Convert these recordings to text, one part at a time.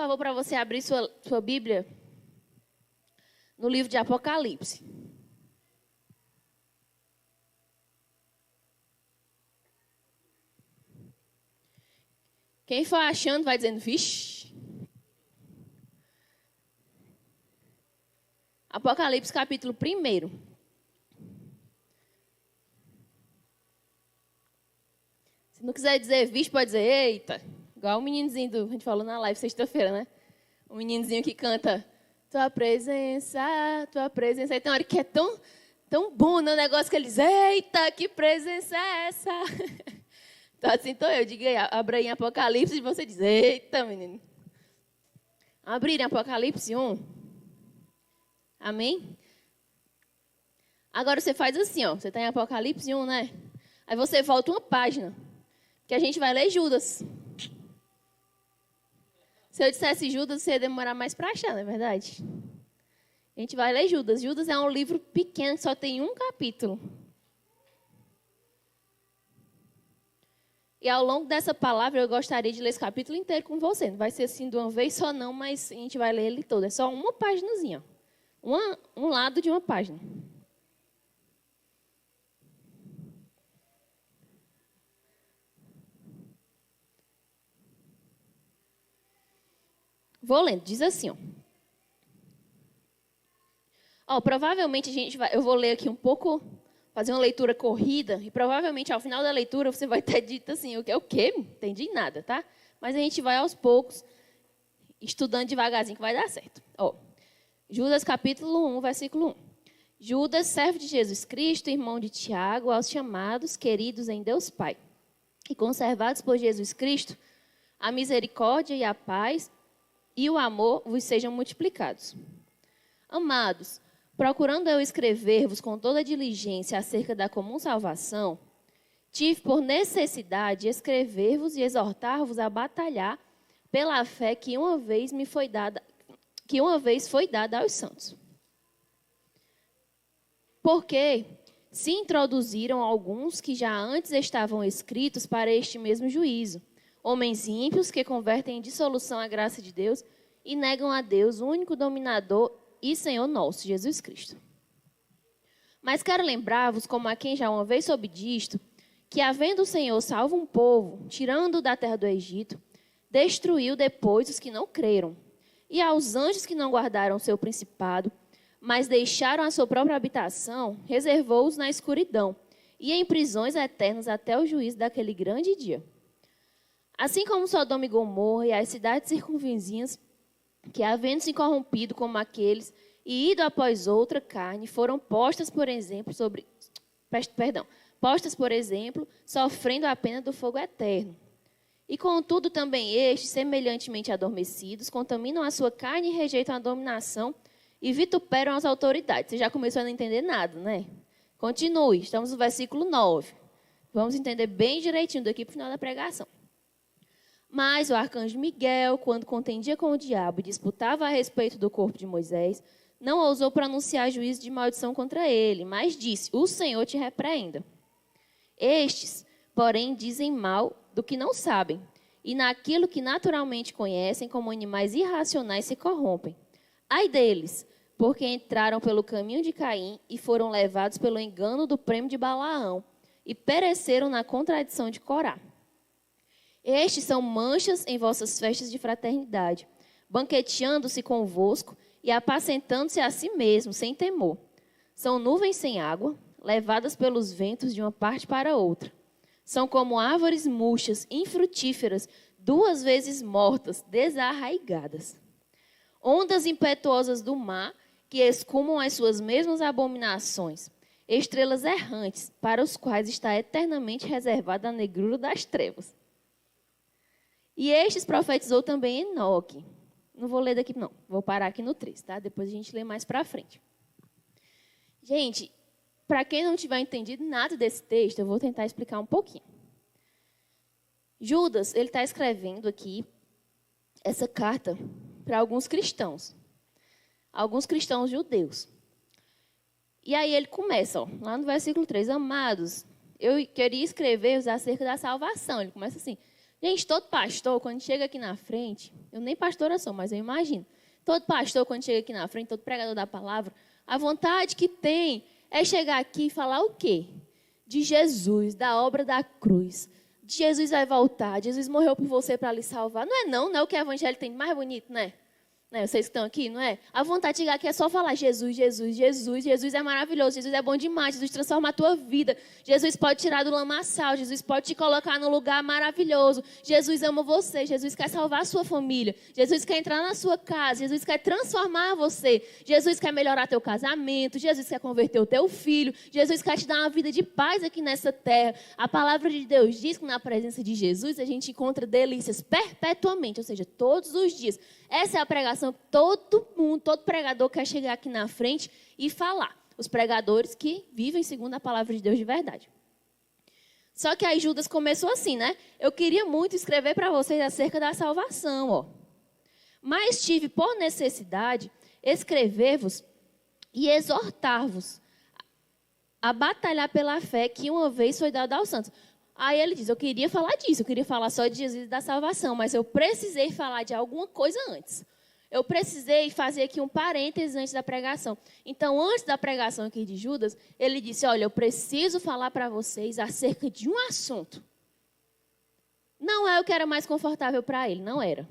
favor, para você abrir sua Bíblia no livro de Apocalipse. Quem for achando vai dizendo, vixe. Apocalipse, capítulo 1. Se não quiser dizer vixe, pode dizer eita. Igual o meninozinho a gente falou na live sexta-feira, né? O meninozinho que canta tua presença, tua presença. Aí tem uma hora que é tão bom, né? O negócio que ele diz, eita, que presença é essa? Então, assim, eu digo aí, abra em Apocalipse e você diz, eita, menino. Abrir em Apocalipse 1. Amém? Agora você faz assim, ó. Você está em Apocalipse 1, né? Aí você volta uma página, que a gente vai ler Judas. Se eu dissesse Judas, você ia demorar mais para achar, não é verdade? A gente vai ler Judas. Judas é um livro pequeno, que só tem um capítulo. E ao longo dessa palavra, eu gostaria de ler esse capítulo inteiro com você. Não vai ser assim de uma vez só não, mas a gente vai ler ele todo. É só uma paginazinha. Um lado de uma página. Vou lendo. Diz assim, ó. Provavelmente eu vou ler aqui um pouco, fazer uma leitura corrida, e provavelmente ao final da leitura você vai ter dito assim, o quê? Não entendi nada, tá? Mas a gente vai aos poucos, estudando devagarzinho que vai dar certo. Ó, Judas capítulo 1, versículo 1. Judas, servo de Jesus Cristo, irmão de Tiago, aos chamados, queridos em Deus Pai, e conservados por Jesus Cristo, a misericórdia e a paz e o amor vos sejam multiplicados. Amados, procurando eu escrever-vos com toda diligência acerca da comum salvação, tive por necessidade escrever-vos e exortar-vos a batalhar pela fé que uma vez foi dada aos santos. Porque se introduziram alguns que já antes estavam escritos para este mesmo juízo, homens ímpios que convertem em dissolução a graça de Deus e negam a Deus, o único dominador e Senhor nosso, Jesus Cristo. Mas quero lembrar-vos, como a quem já uma vez soube disto, que havendo o Senhor salvo um povo, tirando-o da terra do Egito, destruiu depois os que não creram, e aos anjos que não guardaram o seu principado, mas deixaram a sua própria habitação, reservou-os na escuridão e em prisões eternas até o juízo daquele grande dia. Assim como Sodoma e Gomorra e as cidades circunvizinhas, que havendo se corrompido como aqueles e ido após outra carne, foram postas, por exemplo, sofrendo a pena do fogo eterno. E contudo também estes, semelhantemente adormecidos, contaminam a sua carne e rejeitam a dominação e vituperam as autoridades. Você já começou a não entender nada, né? Continue, estamos no versículo 9. Vamos entender bem direitinho daqui para o final da pregação. Mas o arcanjo Miguel, quando contendia com o diabo e disputava a respeito do corpo de Moisés, não ousou pronunciar juízo de maldição contra ele, mas disse, o Senhor te repreenda. Estes, porém, dizem mal do que não sabem, e naquilo que naturalmente conhecem, como animais irracionais, se corrompem. Ai deles, porque entraram pelo caminho de Caim e foram levados pelo engano do prêmio de Balaão, e pereceram na contradição de Corá. Estes são manchas em vossas festas de fraternidade, banqueteando-se convosco e apacentando-se a si mesmos, sem temor. São nuvens sem água, levadas pelos ventos de uma parte para outra. São como árvores murchas, infrutíferas, 2 vezes mortas, desarraigadas. Ondas impetuosas do mar, que escumam as suas mesmas abominações. Estrelas errantes, para os quais está eternamente reservada a negrura das trevas. E estes profetizou também Enoque. Não vou ler daqui, não. Vou parar aqui no 3, tá? Depois a gente lê mais para frente. Gente, para quem não tiver entendido nada desse texto, eu vou tentar explicar um pouquinho. Judas, ele está escrevendo aqui essa carta para alguns cristãos judeus. E aí ele começa, ó, lá no versículo 3, amados, eu queria escrever-vos acerca da salvação. Ele começa assim, Gente, todo pastor, quando chega aqui na frente, eu nem pastora sou, mas eu imagino. Todo pastor, quando chega aqui na frente, todo pregador da palavra, a vontade que tem é chegar aqui e falar o quê? De Jesus, da obra da cruz. De Jesus vai voltar, Jesus morreu por você para lhe salvar. Não é o que o evangelho tem de mais bonito, né? Vocês que estão aqui, não é? A vontade de chegar aqui é só falar Jesus, Jesus, Jesus. Jesus é maravilhoso, Jesus é bom demais, Jesus transforma a tua vida. Jesus pode tirar do lamaçal, Jesus pode te colocar num lugar maravilhoso. Jesus ama você, Jesus quer salvar a sua família. Jesus quer entrar na sua casa, Jesus quer transformar você. Jesus quer melhorar teu casamento, Jesus quer converter o teu filho. Jesus quer te dar uma vida de paz aqui nessa terra. A palavra de Deus diz que na presença de Jesus a gente encontra delícias perpetuamente, ou seja, todos os dias. Essa é a pregação que todo mundo, todo pregador quer chegar aqui na frente e falar. Os pregadores que vivem segundo a palavra de Deus de verdade. Só que aí Judas começou assim, né? Eu queria muito escrever para vocês acerca da salvação, ó. Mas tive por necessidade escrever-vos e exortar-vos a batalhar pela fé que uma vez foi dada aos santos. Aí ele diz, eu queria falar disso, eu queria falar só de Jesus e da salvação, mas eu precisei falar de alguma coisa antes. Eu precisei fazer aqui um parênteses antes da pregação. Então, antes da pregação aqui de Judas, ele disse, olha, eu preciso falar para vocês acerca de um assunto. Não é o que era mais confortável para ele, não era.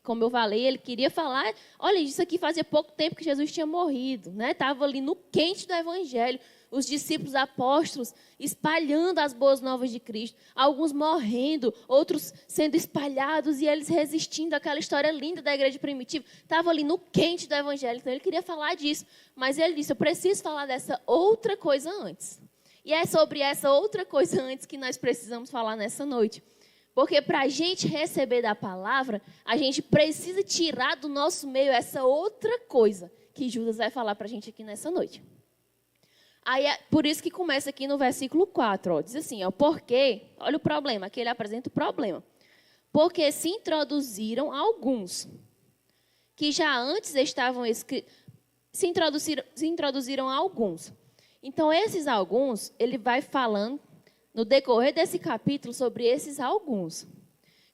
Como eu falei, ele queria falar, olha, isso aqui fazia pouco tempo que Jesus tinha morrido, né? Estava ali no quente do evangelho. Os discípulos apóstolos espalhando as boas novas de Cristo. Alguns morrendo, outros sendo espalhados e eles resistindo àquela história linda da igreja primitiva. Estava ali no quente do evangelho, então ele queria falar disso. Mas ele disse, eu preciso falar dessa outra coisa antes. E é sobre essa outra coisa antes que nós precisamos falar nessa noite. Porque para a gente receber da palavra, a gente precisa tirar do nosso meio essa outra coisa que Judas vai falar para a gente aqui nessa noite. Aí é por isso que começa aqui no versículo 4, ó, diz assim, ó, porque, olha o problema, aqui ele apresenta o problema. Porque se introduziram alguns que já antes estavam escritos, se introduziram alguns. Então, esses alguns, ele vai falando no decorrer desse capítulo sobre esses alguns.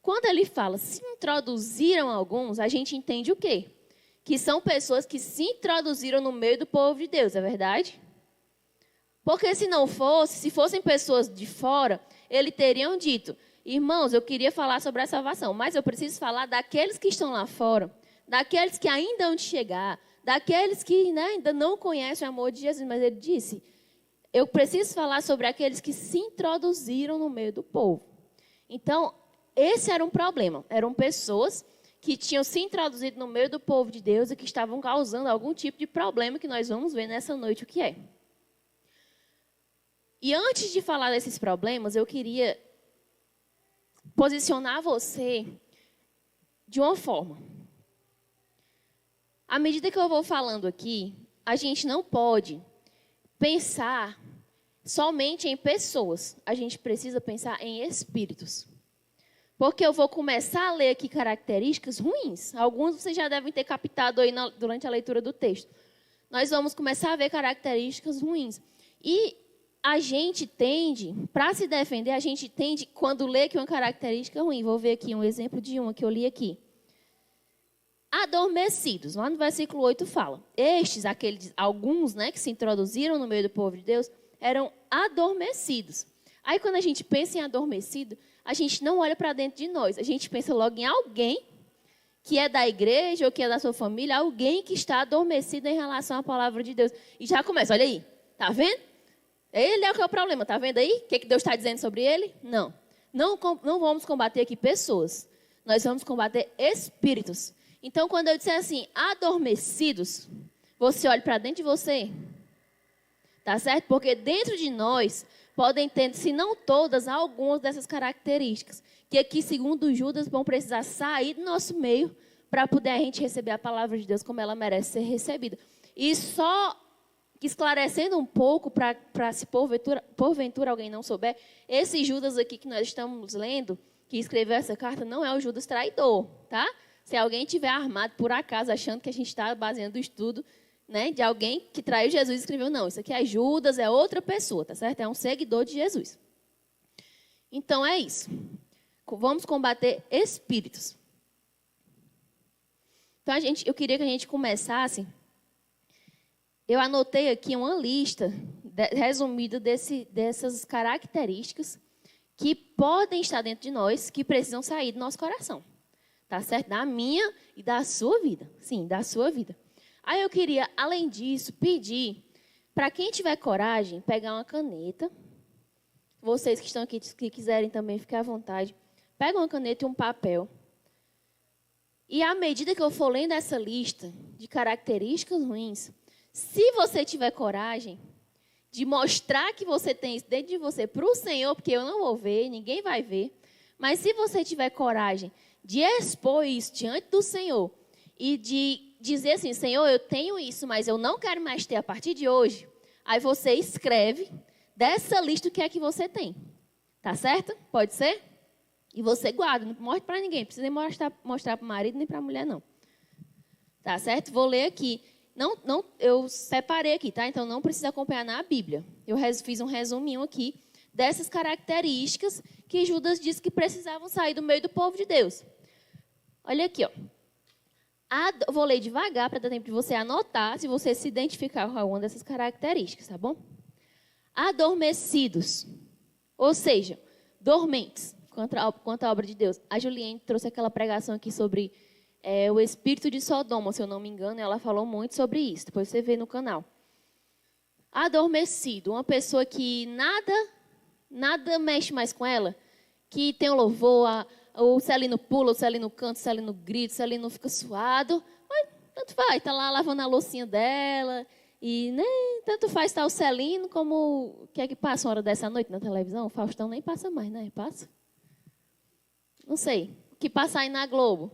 Quando ele fala se introduziram alguns, a gente entende o quê? Que são pessoas que se introduziram no meio do povo de Deus, é verdade? Porque se não fosse, se fossem pessoas de fora, eles teriam dito, irmãos, eu queria falar sobre a salvação, mas eu preciso falar daqueles que estão lá fora, daqueles que ainda hão de chegar, daqueles que ainda não conhecem o amor de Jesus. Mas ele disse, eu preciso falar sobre aqueles que se introduziram no meio do povo. Então, esse era um problema. Eram pessoas que tinham se introduzido no meio do povo de Deus e que estavam causando algum tipo de problema que nós vamos ver nessa noite o que é. E antes de falar desses problemas, eu queria posicionar você de uma forma. À medida que eu vou falando aqui, a gente não pode pensar somente em pessoas. A gente precisa pensar em espíritos. Porque eu vou começar a ler aqui características ruins. Alguns vocês já devem ter captado aí durante a leitura do texto. Nós vamos começar a ver características ruins. E a gente tende, para se defender, a gente tende, quando lê que uma característica é ruim, vou ver aqui um exemplo de uma que eu li aqui. Adormecidos, lá no versículo 8 fala, estes, aqueles, alguns, que se introduziram no meio do povo de Deus, eram adormecidos. Aí quando a gente pensa em adormecido, a gente não olha para dentro de nós, a gente pensa logo em alguém que é da igreja ou que é da sua família, alguém que está adormecido em relação à palavra de Deus. E já começa, olha aí, tá vendo? Ele é o que é o problema, tá vendo aí? O que Deus está dizendo sobre ele? Não. Não vamos combater aqui pessoas. Nós vamos combater espíritos. Então, quando eu disser assim, adormecidos, você olha para dentro de você. Tá certo? Porque dentro de nós podem ter, se não todas, algumas dessas características. Que aqui, segundo Judas, vão precisar sair do nosso meio para poder a gente receber a palavra de Deus como ela merece ser recebida. E só esclarecendo um pouco, para se porventura alguém não souber, esse Judas aqui que nós estamos lendo, que escreveu essa carta, não é o Judas traidor, tá? Se alguém tiver armado por acaso, achando que a gente está baseando o estudo, de alguém que traiu Jesus e escreveu, não, isso aqui é Judas, é outra pessoa, tá certo? É um seguidor de Jesus. Então é isso. Vamos combater espíritos. Então, eu queria que a gente começasse. Eu anotei aqui uma lista resumida dessas características que podem estar dentro de nós, que precisam sair do nosso coração. Tá certo? Da minha e da sua vida. Sim, da sua vida. Aí eu queria, além disso, pedir para quem tiver coragem, pegar uma caneta. Vocês que estão aqui, que quiserem também ficar à vontade, pega uma caneta e um papel. E à medida que eu for lendo essa lista de características ruins, se você tiver coragem de mostrar que você tem isso dentro de você para o Senhor, porque eu não vou ver, ninguém vai ver, mas se você tiver coragem de expor isso diante do Senhor e de dizer assim, Senhor, eu tenho isso, mas eu não quero mais ter a partir de hoje, aí você escreve dessa lista o que é que você tem. Tá certo? Pode ser? E você guarda, não mostra para ninguém, não precisa nem mostrar para o marido nem para a mulher, não. Tá certo? Vou ler aqui. Eu separei aqui, tá? Então, não precisa acompanhar na Bíblia. Eu fiz um resuminho aqui dessas características que Judas disse que precisavam sair do meio do povo de Deus. Olha aqui, ó. Vou ler devagar para dar tempo de você anotar, se você se identificar com alguma dessas características, tá bom? Adormecidos, ou seja, dormentes, quanto à obra de Deus. A Juliane trouxe aquela pregação aqui sobre o espírito de Sodoma, se eu não me engano, ela falou muito sobre isso. Depois você vê no canal. Adormecido, uma pessoa que nada mexe mais com ela, que tem o louvor, o Celino pula, o Celino canta, o Celino grita, o Celino fica suado, mas tanto faz, está lá lavando a loucinha dela, e nem tanto faz estar o Celino como o que é que passa uma hora dessa noite na televisão? O Faustão nem passa mais, né? Passa? Não sei. O que passa aí na Globo?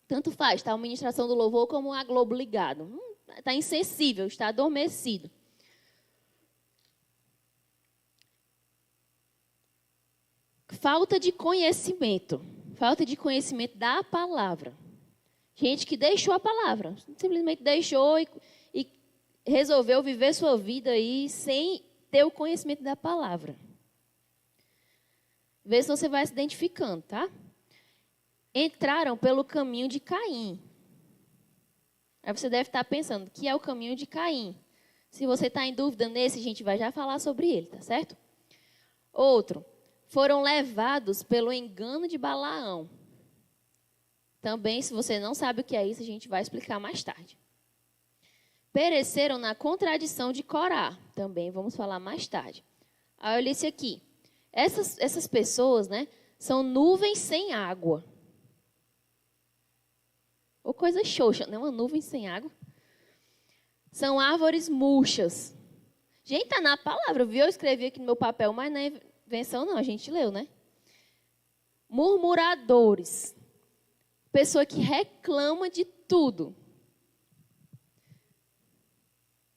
Tanto faz, está a administração do louvor como a Globo ligado. Está insensível, está adormecido. Falta de conhecimento da palavra. Gente que deixou a palavra, simplesmente deixou e resolveu viver sua vida aí sem ter o conhecimento da palavra. Vê se você vai se identificando, tá? Entraram pelo caminho de Caim. Aí você deve estar pensando, que é o caminho de Caim? Se você está em dúvida nesse, a gente vai já falar sobre ele, tá certo? Outro, foram levados pelo engano de Balaão. Também, se você não sabe o que é isso, a gente vai explicar mais tarde. Pereceram na contradição de Corá. Também vamos falar mais tarde. Aí olha esse aqui. Essas pessoas, né, são nuvens sem água. Ou coisa xoxa, né? Uma nuvem sem água. São árvores murchas. Gente, está na palavra, viu? Eu escrevi aqui no meu papel, mas não é invenção não, a gente leu, né? Murmuradores. Pessoa que reclama de tudo.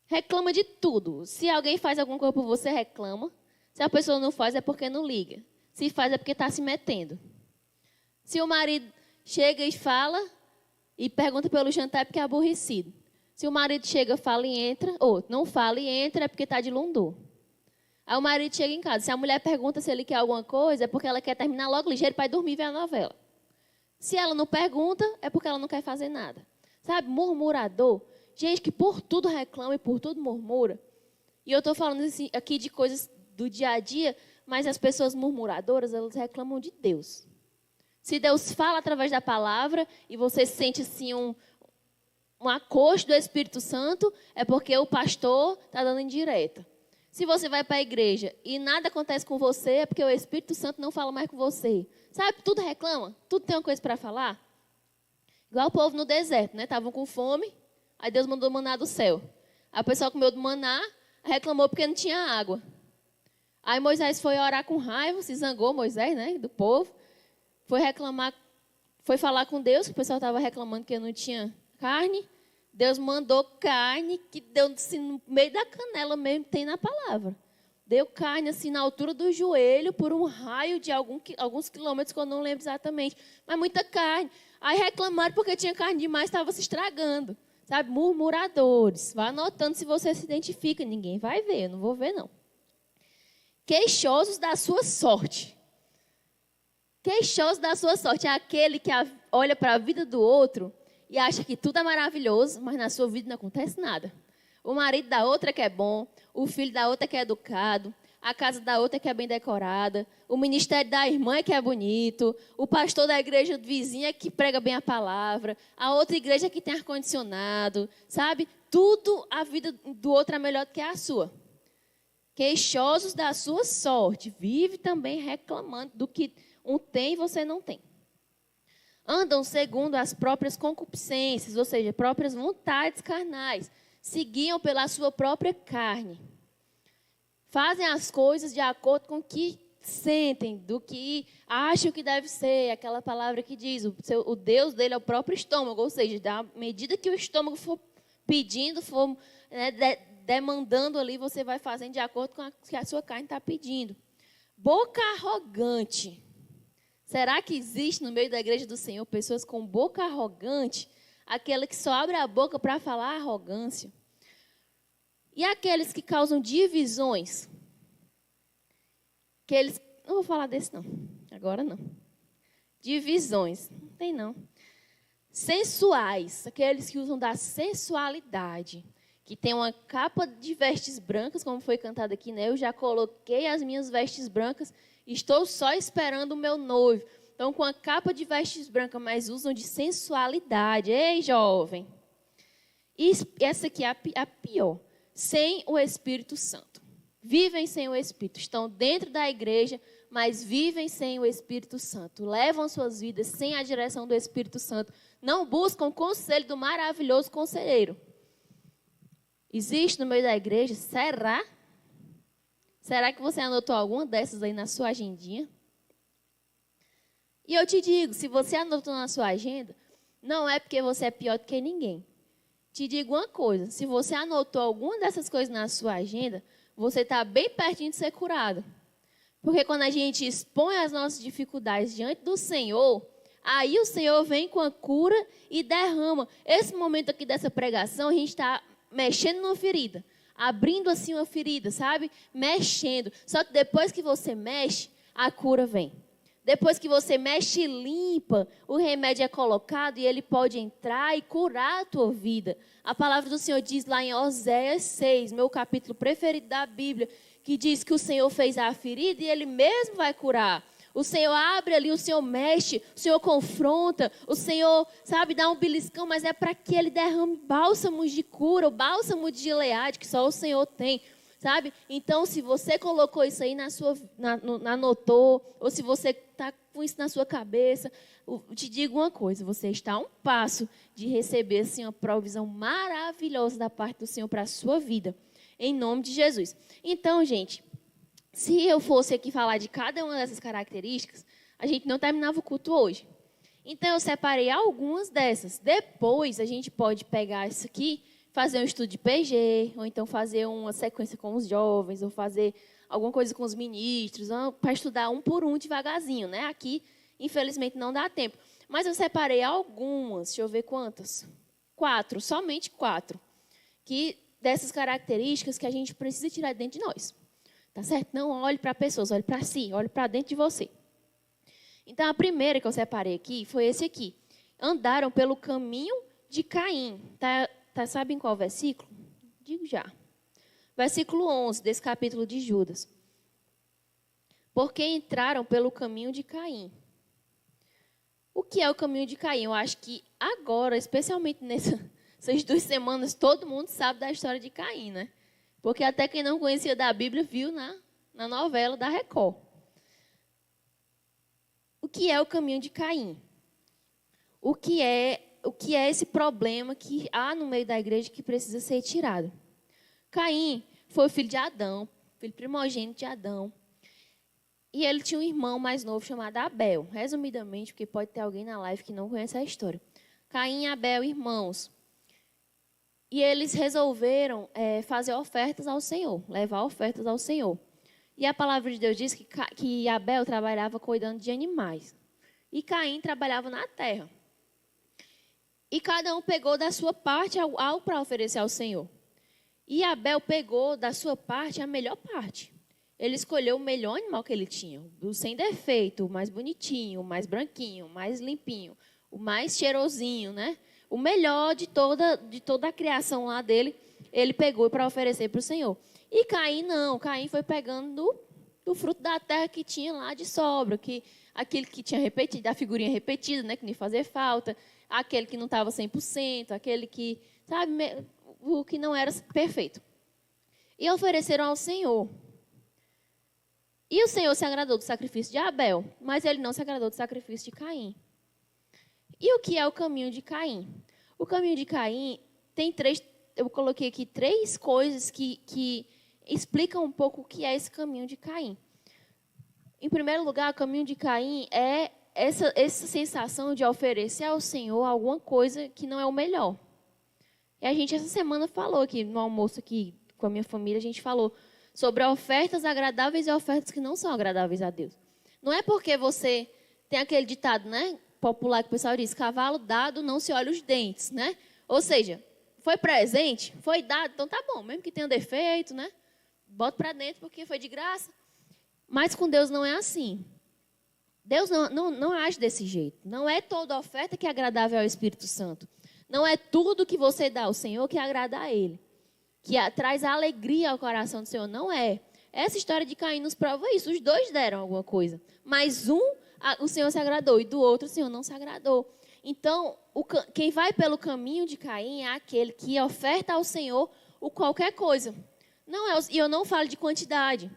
Reclama de tudo. Se alguém faz alguma coisa por você, reclama. Se a pessoa não faz, é porque não liga. Se faz, é porque está se metendo. Se o marido chega e fala e pergunta pelo jantar, é porque é aborrecido. Se o marido chega, fala e entra, ou não fala e entra, é porque está de lundô. Aí o marido chega em casa. Se a mulher pergunta se ele quer alguma coisa, é porque ela quer terminar logo ligeiro para ir dormir e ver a novela. Se ela não pergunta, é porque ela não quer fazer nada. Sabe, murmurador. Gente que por tudo reclama e por tudo murmura. E eu estou falando assim, aqui de coisas do dia a dia, mas as pessoas murmuradoras, elas reclamam de Deus. Se Deus fala através da palavra e você sente assim um acosto do Espírito Santo, é porque o pastor está dando indireta. Se você vai para a igreja e nada acontece com você, é porque o Espírito Santo não fala mais com você. Sabe, tudo reclama, tudo tem uma coisa para falar. Igual o povo no deserto, né? Estavam com fome, aí Deus mandou maná do céu. Aí o pessoal comeu do maná, reclamou porque não tinha água. Aí Moisés foi orar com raiva, se zangou Moisés, né, do povo. Foi reclamar, foi falar com Deus, que o pessoal estava reclamando que não tinha carne. Deus mandou carne, que deu assim, no meio da canela mesmo, tem na palavra. Deu carne assim na altura do joelho, por um raio de alguns quilômetros, que eu não lembro exatamente. Mas muita carne. Aí reclamaram porque tinha carne demais, estava se estragando. Sabe, murmuradores. Vá anotando se você se identifica. Ninguém vai ver, eu não vou ver não. Queixosos da sua sorte. Queixoso da sua sorte é aquele que olha para a vida do outro e acha que tudo é maravilhoso, mas na sua vida não acontece nada. O marido da outra que é bom, o filho da outra que é educado, a casa da outra que é bem decorada, o ministério da irmã é que é bonito, o pastor da igreja vizinha que prega bem a palavra, a outra igreja que tem ar-condicionado, sabe? Tudo, a vida do outro é melhor do que a sua. Queixosos da sua sorte, vive também reclamando do que um tem e você não tem. Andam segundo as próprias concupiscências, ou seja, próprias vontades carnais, seguiam pela sua própria carne. Fazem as coisas de acordo com o que sentem, do que acham que deve ser. Aquela palavra que diz, o Deus dele é o próprio estômago. Ou seja, à medida que o estômago for pedindo, for demandando ali, você vai fazendo de acordo com o que a sua carne está pedindo. Boca arrogante. Será que existe no meio da igreja do Senhor pessoas com boca arrogante? Aquela que só abre a boca para falar arrogância. E aqueles que causam divisões? Não vou falar desse não, agora não. Divisões, não tem não. Sensuais, aqueles que usam da sensualidade, que tem uma capa de vestes brancas, como foi cantado aqui, né? Eu já coloquei as minhas vestes brancas, estou só esperando o meu noivo. Então, com a capa de vestes brancas, mas usam de sensualidade. Ei, jovem! E essa aqui é a pior. Sem o Espírito Santo. Vivem sem o Espírito. Estão dentro da igreja, mas vivem sem o Espírito Santo. Levam suas vidas sem a direção do Espírito Santo. Não buscam o conselho do maravilhoso conselheiro. Existe no meio da igreja? Será? Será que você anotou alguma dessas aí na sua agendinha? E eu te digo, se você anotou na sua agenda, não é porque você é pior do que ninguém. Te digo uma coisa, se você anotou alguma dessas coisas na sua agenda, você está bem pertinho de ser curado. Porque quando a gente expõe as nossas dificuldades diante do Senhor, aí o Senhor vem com a cura e derrama. Esse momento aqui dessa pregação, a gente está mexendo numa ferida, abrindo assim uma ferida, sabe? Mexendo. Só que depois que você mexe, a cura vem. Depois que você mexe e limpa, o remédio é colocado e ele pode entrar e curar a tua vida. A palavra do Senhor diz lá em Oséias 6, meu capítulo preferido da Bíblia, que diz que o Senhor fez a ferida e Ele mesmo vai curar. O Senhor abre ali, o Senhor mexe, o Senhor confronta, o Senhor, sabe, dá um beliscão, mas é para que Ele derrame bálsamos de cura, o bálsamo de Gileade, que só o Senhor tem. Sabe? Então, se você colocou isso aí anotou, ou se você está com isso na sua cabeça, te digo uma coisa, você está a um passo de receber assim, uma provisão maravilhosa da parte do Senhor para a sua vida, em nome de Jesus. Então, gente, se eu fosse aqui falar de cada uma dessas características, a gente não terminava o culto hoje. Então, eu separei algumas dessas. Depois, a gente pode pegar isso aqui, fazer um estudo de PG, ou então fazer uma sequência com os jovens, ou fazer alguma coisa com os ministros, para estudar um por um devagarzinho, né? Aqui, infelizmente, não dá tempo. Mas eu separei algumas, deixa eu ver quantas. 4, somente 4. Dessas características que a gente precisa tirar dentro de nós. Tá certo? Não olhe para pessoas, olhe para si, olhe para dentro de você. Então, a primeira que eu separei aqui foi esse aqui. Andaram pelo caminho de Caim. Sabe em qual versículo? Digo já. Versículo 11 desse capítulo de Judas. Porque entraram pelo caminho de Caim. O que é o caminho de Caim? Eu acho que agora, especialmente nessas 2 semanas, todo mundo sabe da história de Caim, né? Porque até quem não conhecia da Bíblia viu na novela da Record. O que é o caminho de Caim? O que é esse problema que há no meio da igreja que precisa ser tirado? Caim foi filho de Adão, filho primogênito de Adão. E ele tinha um irmão mais novo chamado Abel. Resumidamente, porque pode ter alguém na live que não conhece a história. Caim e Abel, irmãos. E eles resolveram fazer ofertas ao Senhor, levar ofertas ao Senhor. E a palavra de Deus diz que Abel trabalhava cuidando de animais. E Caim trabalhava na terra. E cada um pegou da sua parte para oferecer ao Senhor. E Abel pegou da sua parte a melhor parte. Ele escolheu o melhor animal que ele tinha, o sem defeito, o mais bonitinho, o mais branquinho, o mais limpinho, o mais cheirosinho, né? O melhor de toda a criação lá dele, ele pegou para oferecer para o Senhor. E Caim não, Caim foi pegando do fruto da terra que tinha lá de sobra, aquele que tinha repetido, a figurinha repetida, né, que não ia fazer falta, aquele que não estava 100%, aquele que, sabe, o que não era perfeito. E ofereceram ao Senhor. E o Senhor se agradou do sacrifício de Abel, mas ele não se agradou do sacrifício de Caim. E o que é o caminho de Caim? O caminho de Caim tem eu coloquei aqui 3 coisas que explicam um pouco o que é esse caminho de Caim. Em primeiro lugar, o caminho de Caim é essa sensação de oferecer ao Senhor alguma coisa que não é o melhor. E a gente essa semana falou aqui, no almoço aqui com a minha família, a gente falou sobre ofertas agradáveis e ofertas que não são agradáveis a Deus. Não é porque você tem aquele ditado, né, popular que o pessoal diz, cavalo dado não se olha os dentes, né? Ou seja, foi presente, foi dado, então tá bom, mesmo que tenha defeito, né? Bota para dentro porque foi de graça. Mas com Deus não é assim. Deus não age desse jeito. Não é toda oferta que é agradável ao Espírito Santo. Não é tudo que você dá ao Senhor que agrada a Ele. Que traz alegria ao coração do Senhor. Não é. Essa história de Caim nos prova isso. Os 2 deram alguma coisa. Mas o Senhor se agradou e do outro o Senhor não se agradou. Então, quem vai pelo caminho de Caim é aquele que oferta ao Senhor qualquer coisa. E eu não falo de quantidade.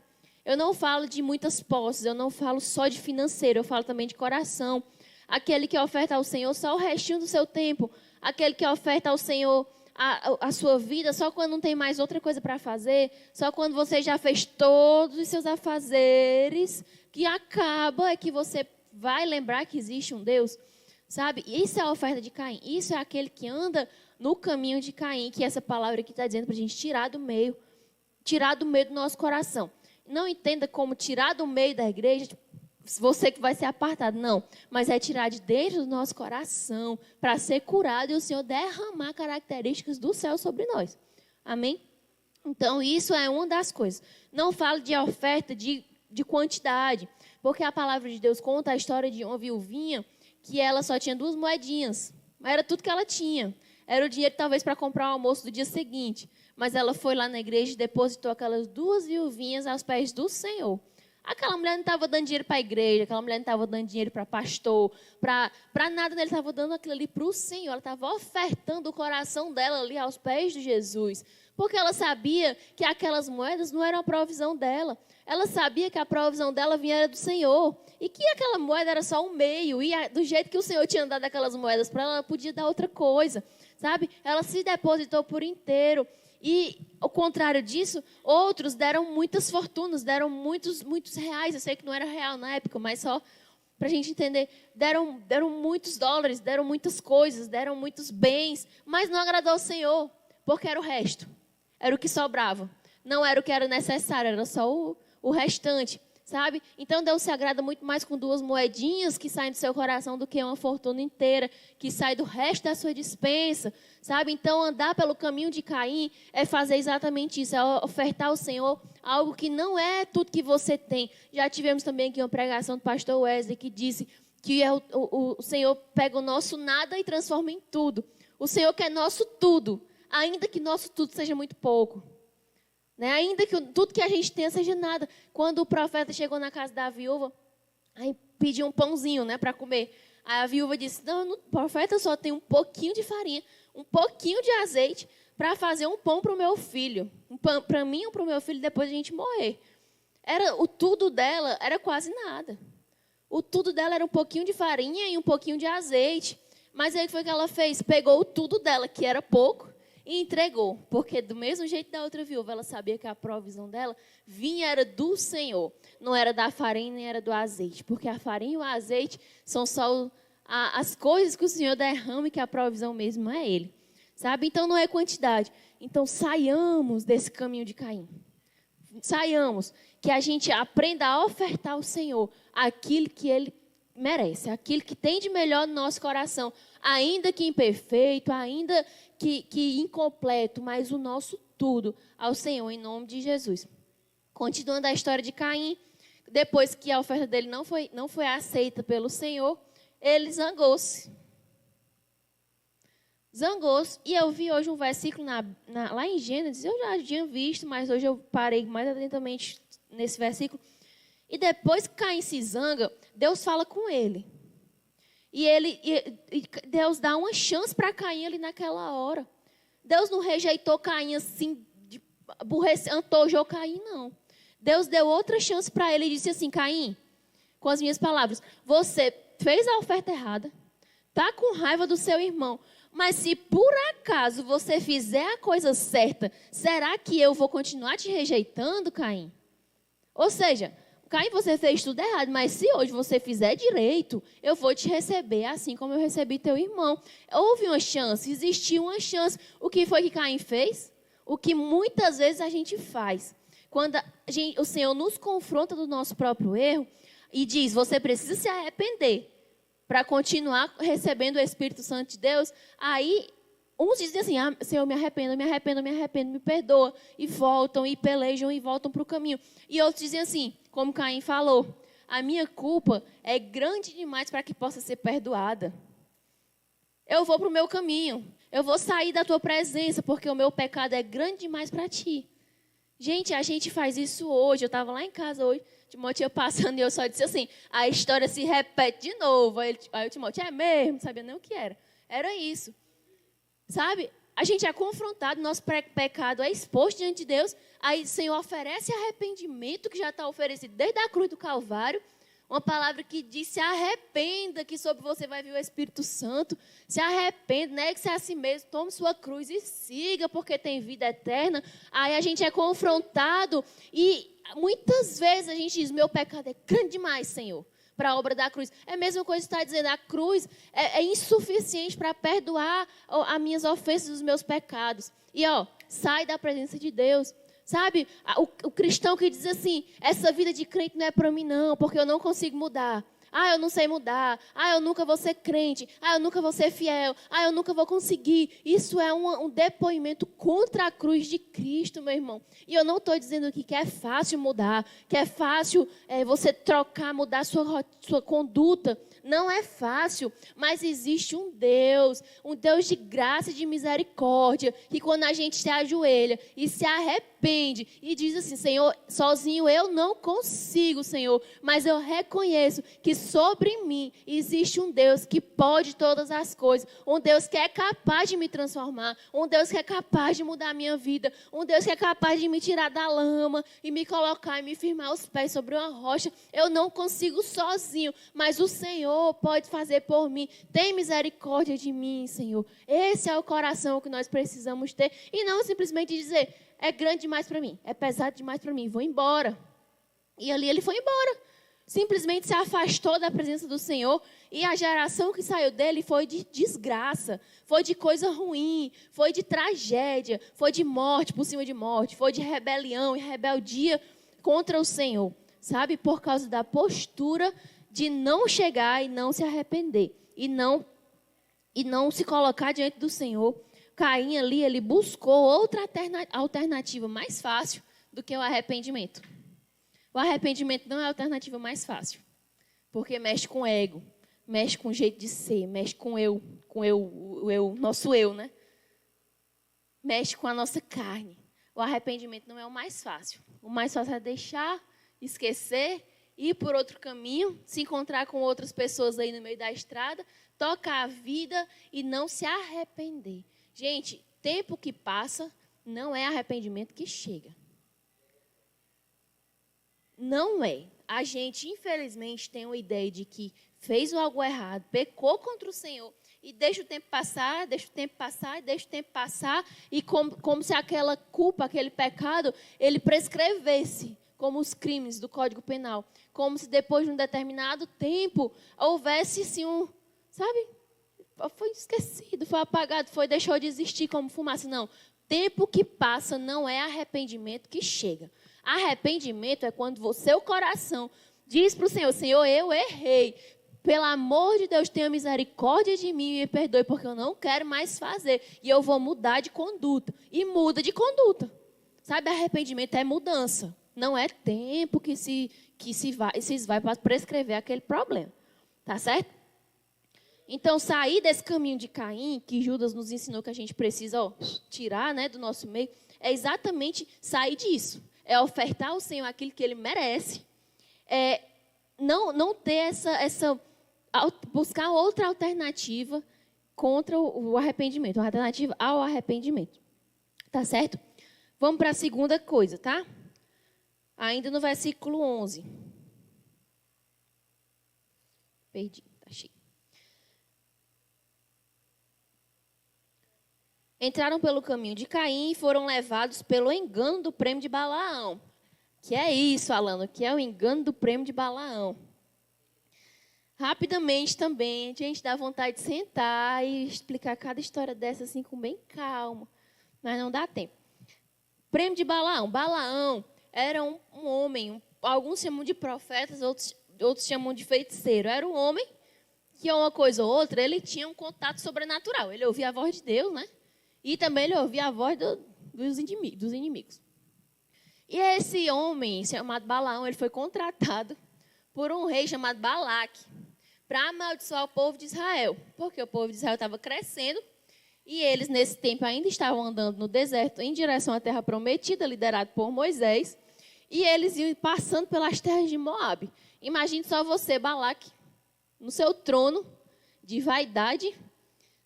Eu não falo de muitas posses. Eu não falo só de financeiro. Eu falo também de coração. Aquele que oferta ao Senhor só o restinho do seu tempo. Aquele que oferta ao Senhor a sua vida só quando não tem mais outra coisa para fazer, só quando você já fez todos os seus afazeres, que acaba é que você vai lembrar que existe um Deus, sabe? Isso é a oferta de Caim, isso é aquele que anda no caminho de Caim, que essa palavra aqui está dizendo para a gente tirar do meio do nosso coração. Não entenda como tirar do meio da igreja, você que vai ser apartado, não. Mas é tirar de dentro do nosso coração para ser curado e o Senhor derramar características do céu sobre nós. Amém? Então, isso é uma das coisas. Não falo de oferta de quantidade, porque a palavra de Deus conta a história de uma viuvinha que ela só tinha 2 moedinhas. Mas era tudo que ela tinha. Era o dinheiro, talvez, para comprar o almoço do dia seguinte. Mas ela foi lá na igreja e depositou aquelas 2 viuvinhas aos pés do Senhor. Aquela mulher não estava dando dinheiro para a igreja, aquela mulher não estava dando dinheiro para pastor, para nada, ela estava dando aquilo ali para o Senhor. Ela estava ofertando o coração dela ali aos pés de Jesus. Porque ela sabia que aquelas moedas não eram a provisão dela. Ela sabia que a provisão dela vinha do Senhor. E que aquela moeda era só um meio. E do jeito que o Senhor tinha dado aquelas moedas para ela, ela podia dar outra coisa. Sabe? Ela se depositou por inteiro. E, ao contrário disso, outros deram muitas fortunas, deram muitos reais. Eu sei que não era real na época, mas só para a gente entender. Deram muitos dólares, deram muitas coisas, deram muitos bens, mas não agradou ao Senhor, porque era o resto. Era o que sobrava. Não era o que era necessário, era só o restante. Sabe? Então, Deus se agrada muito mais com 2 moedinhas que saem do seu coração do que uma fortuna inteira que sai do resto da sua despensa. Sabe? Então, andar pelo caminho de Caim é fazer exatamente isso, é ofertar ao Senhor algo que não é tudo que você tem. Já tivemos também aqui uma pregação do pastor Wesley que disse que o Senhor pega o nosso nada e transforma em tudo. O Senhor quer nosso tudo, ainda que nosso tudo seja muito pouco. Né? Ainda que tudo que a gente tenha seja nada. Quando o profeta chegou na casa da viúva, aí pediu um pãozinho, né, para comer. Aí a viúva disse, não, profeta, só tem um pouquinho de farinha, um pouquinho de azeite para fazer um pão para o meu filho. Para mim ou para o meu filho depois a gente morrer. O tudo dela era quase nada. O tudo dela era um pouquinho de farinha e um pouquinho de azeite. Mas aí o que foi que ela fez? Pegou o tudo dela, que era pouco, e entregou, porque do mesmo jeito da outra viúva, ela sabia que a provisão dela era do Senhor. Não era da farinha, nem era do azeite, porque a farinha e o azeite são só as coisas que o Senhor derrama e que a provisão mesmo é Ele. Sabe? Então não é quantidade. Então saiamos desse caminho de Caim. Saiamos, que a gente aprenda a ofertar ao Senhor aquilo que Ele merece, aquilo que tem de melhor no nosso coração, ainda que imperfeito, ainda que incompleto, mas o nosso tudo ao Senhor, em nome de Jesus. Continuando a história de Caim, depois que a oferta dele não foi aceita pelo Senhor, ele zangou-se. Zangou-se. E eu vi hoje um versículo lá em Gênesis, eu já tinha visto, mas hoje eu parei mais atentamente nesse versículo. E depois que Caim se zanga, Deus fala com ele. E Deus dá uma chance para Caim ali naquela hora. Deus não rejeitou Caim assim, antojou Caim, não. Deus deu outra chance para ele e disse assim: Caim, com as minhas palavras, você fez a oferta errada, está com raiva do seu irmão, mas se por acaso você fizer a coisa certa, será que eu vou continuar te rejeitando, Caim? Ou seja, Caim, você fez tudo errado, mas se hoje você fizer direito, eu vou te receber assim como eu recebi teu irmão. Houve uma chance, existiu uma chance. O que foi que Caim fez? O que muitas vezes a gente faz. Quando o Senhor nos confronta do nosso próprio erro e diz, você precisa se arrepender para continuar recebendo o Espírito Santo de Deus, aí uns dizem assim, Senhor, me arrependo, me perdoa, e voltam, e pelejam, e voltam para o caminho. E outros dizem assim, como Caim falou, a minha culpa é grande demais para que possa ser perdoada. Eu vou para o meu caminho, eu vou sair da tua presença, porque o meu pecado é grande demais para ti. Gente, a gente faz isso hoje. Eu estava lá em casa hoje, Timóteo passando e eu só disse assim, a história se repete de novo. Aí o Timóteo, é mesmo? Não sabia nem o que era. Era isso. Sabe? A gente é confrontado, nosso pecado é exposto diante de Deus. Aí o Senhor oferece arrependimento, que já está oferecido desde a cruz do Calvário. Uma palavra que diz, se arrependa, que sobre você vai vir o Espírito Santo. Se arrependa, negue-se a si mesmo, tome sua cruz e siga, porque tem vida eterna. Aí a gente é confrontado e muitas vezes a gente diz, meu pecado é grande demais, Senhor, para a obra da cruz. É a mesma coisa que está dizendo, a cruz é insuficiente para perdoar as minhas ofensas, os meus pecados. E sai da presença de Deus. Sabe, o cristão que diz assim, essa vida de crente não é para mim não, porque eu não consigo mudar. Eu não sei mudar. Eu nunca vou ser crente. Eu nunca vou ser fiel. Eu nunca vou conseguir. Isso é um depoimento contra a cruz de Cristo, meu irmão. E eu não estou dizendo aqui que é fácil mudar, que é fácil você mudar sua conduta. Não é fácil, mas existe um Deus de graça e de misericórdia, que quando a gente se ajoelha e se arrepende e diz assim, Senhor, sozinho eu não consigo, Senhor, mas eu reconheço que sobre mim existe um Deus que pode todas as coisas, um Deus que é capaz de me transformar, um Deus que é capaz de mudar a minha vida, um Deus que é capaz de me tirar da lama e me colocar e me firmar os pés sobre uma rocha. Eu não consigo sozinho, mas o Senhor pode fazer por mim. Tem misericórdia de mim, Senhor. Esse é o coração que nós precisamos ter. E não simplesmente dizer, é grande demais para mim, é pesado demais para mim, vou embora. E ali ele foi embora. Simplesmente se afastou da presença do Senhor. E a geração que saiu dele foi de desgraça, foi de coisa ruim, foi de tragédia, foi de morte por cima de morte, foi de rebelião e rebeldia contra o Senhor. Sabe? Por causa da postura de não chegar e não se arrepender. E não se colocar diante do Senhor. Caim ali, ele buscou outra alternativa mais fácil do que o arrependimento. O arrependimento não é a alternativa mais fácil. Porque mexe com o ego, mexe com o jeito de ser, mexe com nosso eu, né? Mexe com a nossa carne. O arrependimento não é o mais fácil. O mais fácil é deixar, esquecer, ir por outro caminho, se encontrar com outras pessoas aí no meio da estrada, tocar a vida e não se arrepender. Gente, tempo que passa não é arrependimento que chega. Não é. A gente, infelizmente, tem uma ideia de que fez algo errado, pecou contra o Senhor e deixa o tempo passar, e como se aquela culpa, aquele pecado, ele prescrevesse como os crimes do Código Penal. Como se depois de um determinado tempo houvesse sim foi esquecido, foi apagado, deixou de existir como fumaça. Não, tempo que passa não é arrependimento que chega. Arrependimento é quando o seu coração diz para o Senhor, Senhor, eu errei. Pelo amor de Deus, tenha misericórdia de mim e me perdoe, porque eu não quero mais fazer. E eu vou mudar de conduta. E muda de conduta. Sabe, arrependimento é mudança. Não é tempo que se vai para prescrever aquele problema. Tá certo? Então, sair desse caminho de Caim, que Judas nos ensinou que a gente precisa tirar, né, do nosso meio, é exatamente sair disso. É ofertar ao Senhor aquilo que Ele merece. É não ter buscar outra alternativa contra o arrependimento, uma alternativa ao arrependimento. Tá certo? Vamos para a segunda coisa, tá? Ainda no versículo 11. Perdi, achei. Entraram pelo caminho de Caim e foram levados pelo engano do prêmio de Balaão. Que é isso, Alano? Que é o engano do prêmio de Balaão. Rapidamente também, a gente dá vontade de sentar e explicar cada história dessa assim com bem calma. Mas não dá tempo. Prêmio de Balaão. Balaão era um homem, alguns chamam de profetas, outros chamam de feiticeiro. Era um homem que, uma coisa ou outra, ele tinha um contato sobrenatural. Ele ouvia a voz de Deus, né? E também ele ouvia a voz dos inimigos. E esse homem, chamado Balaão, ele foi contratado por um rei chamado Balaque para amaldiçoar o povo de Israel. Porque o povo de Israel estava crescendo e eles, nesse tempo, ainda estavam andando no deserto em direção à terra prometida, liderado por Moisés. E eles iam passando pelas terras de Moabe. Imagine só você, Balaque, no seu trono de vaidade,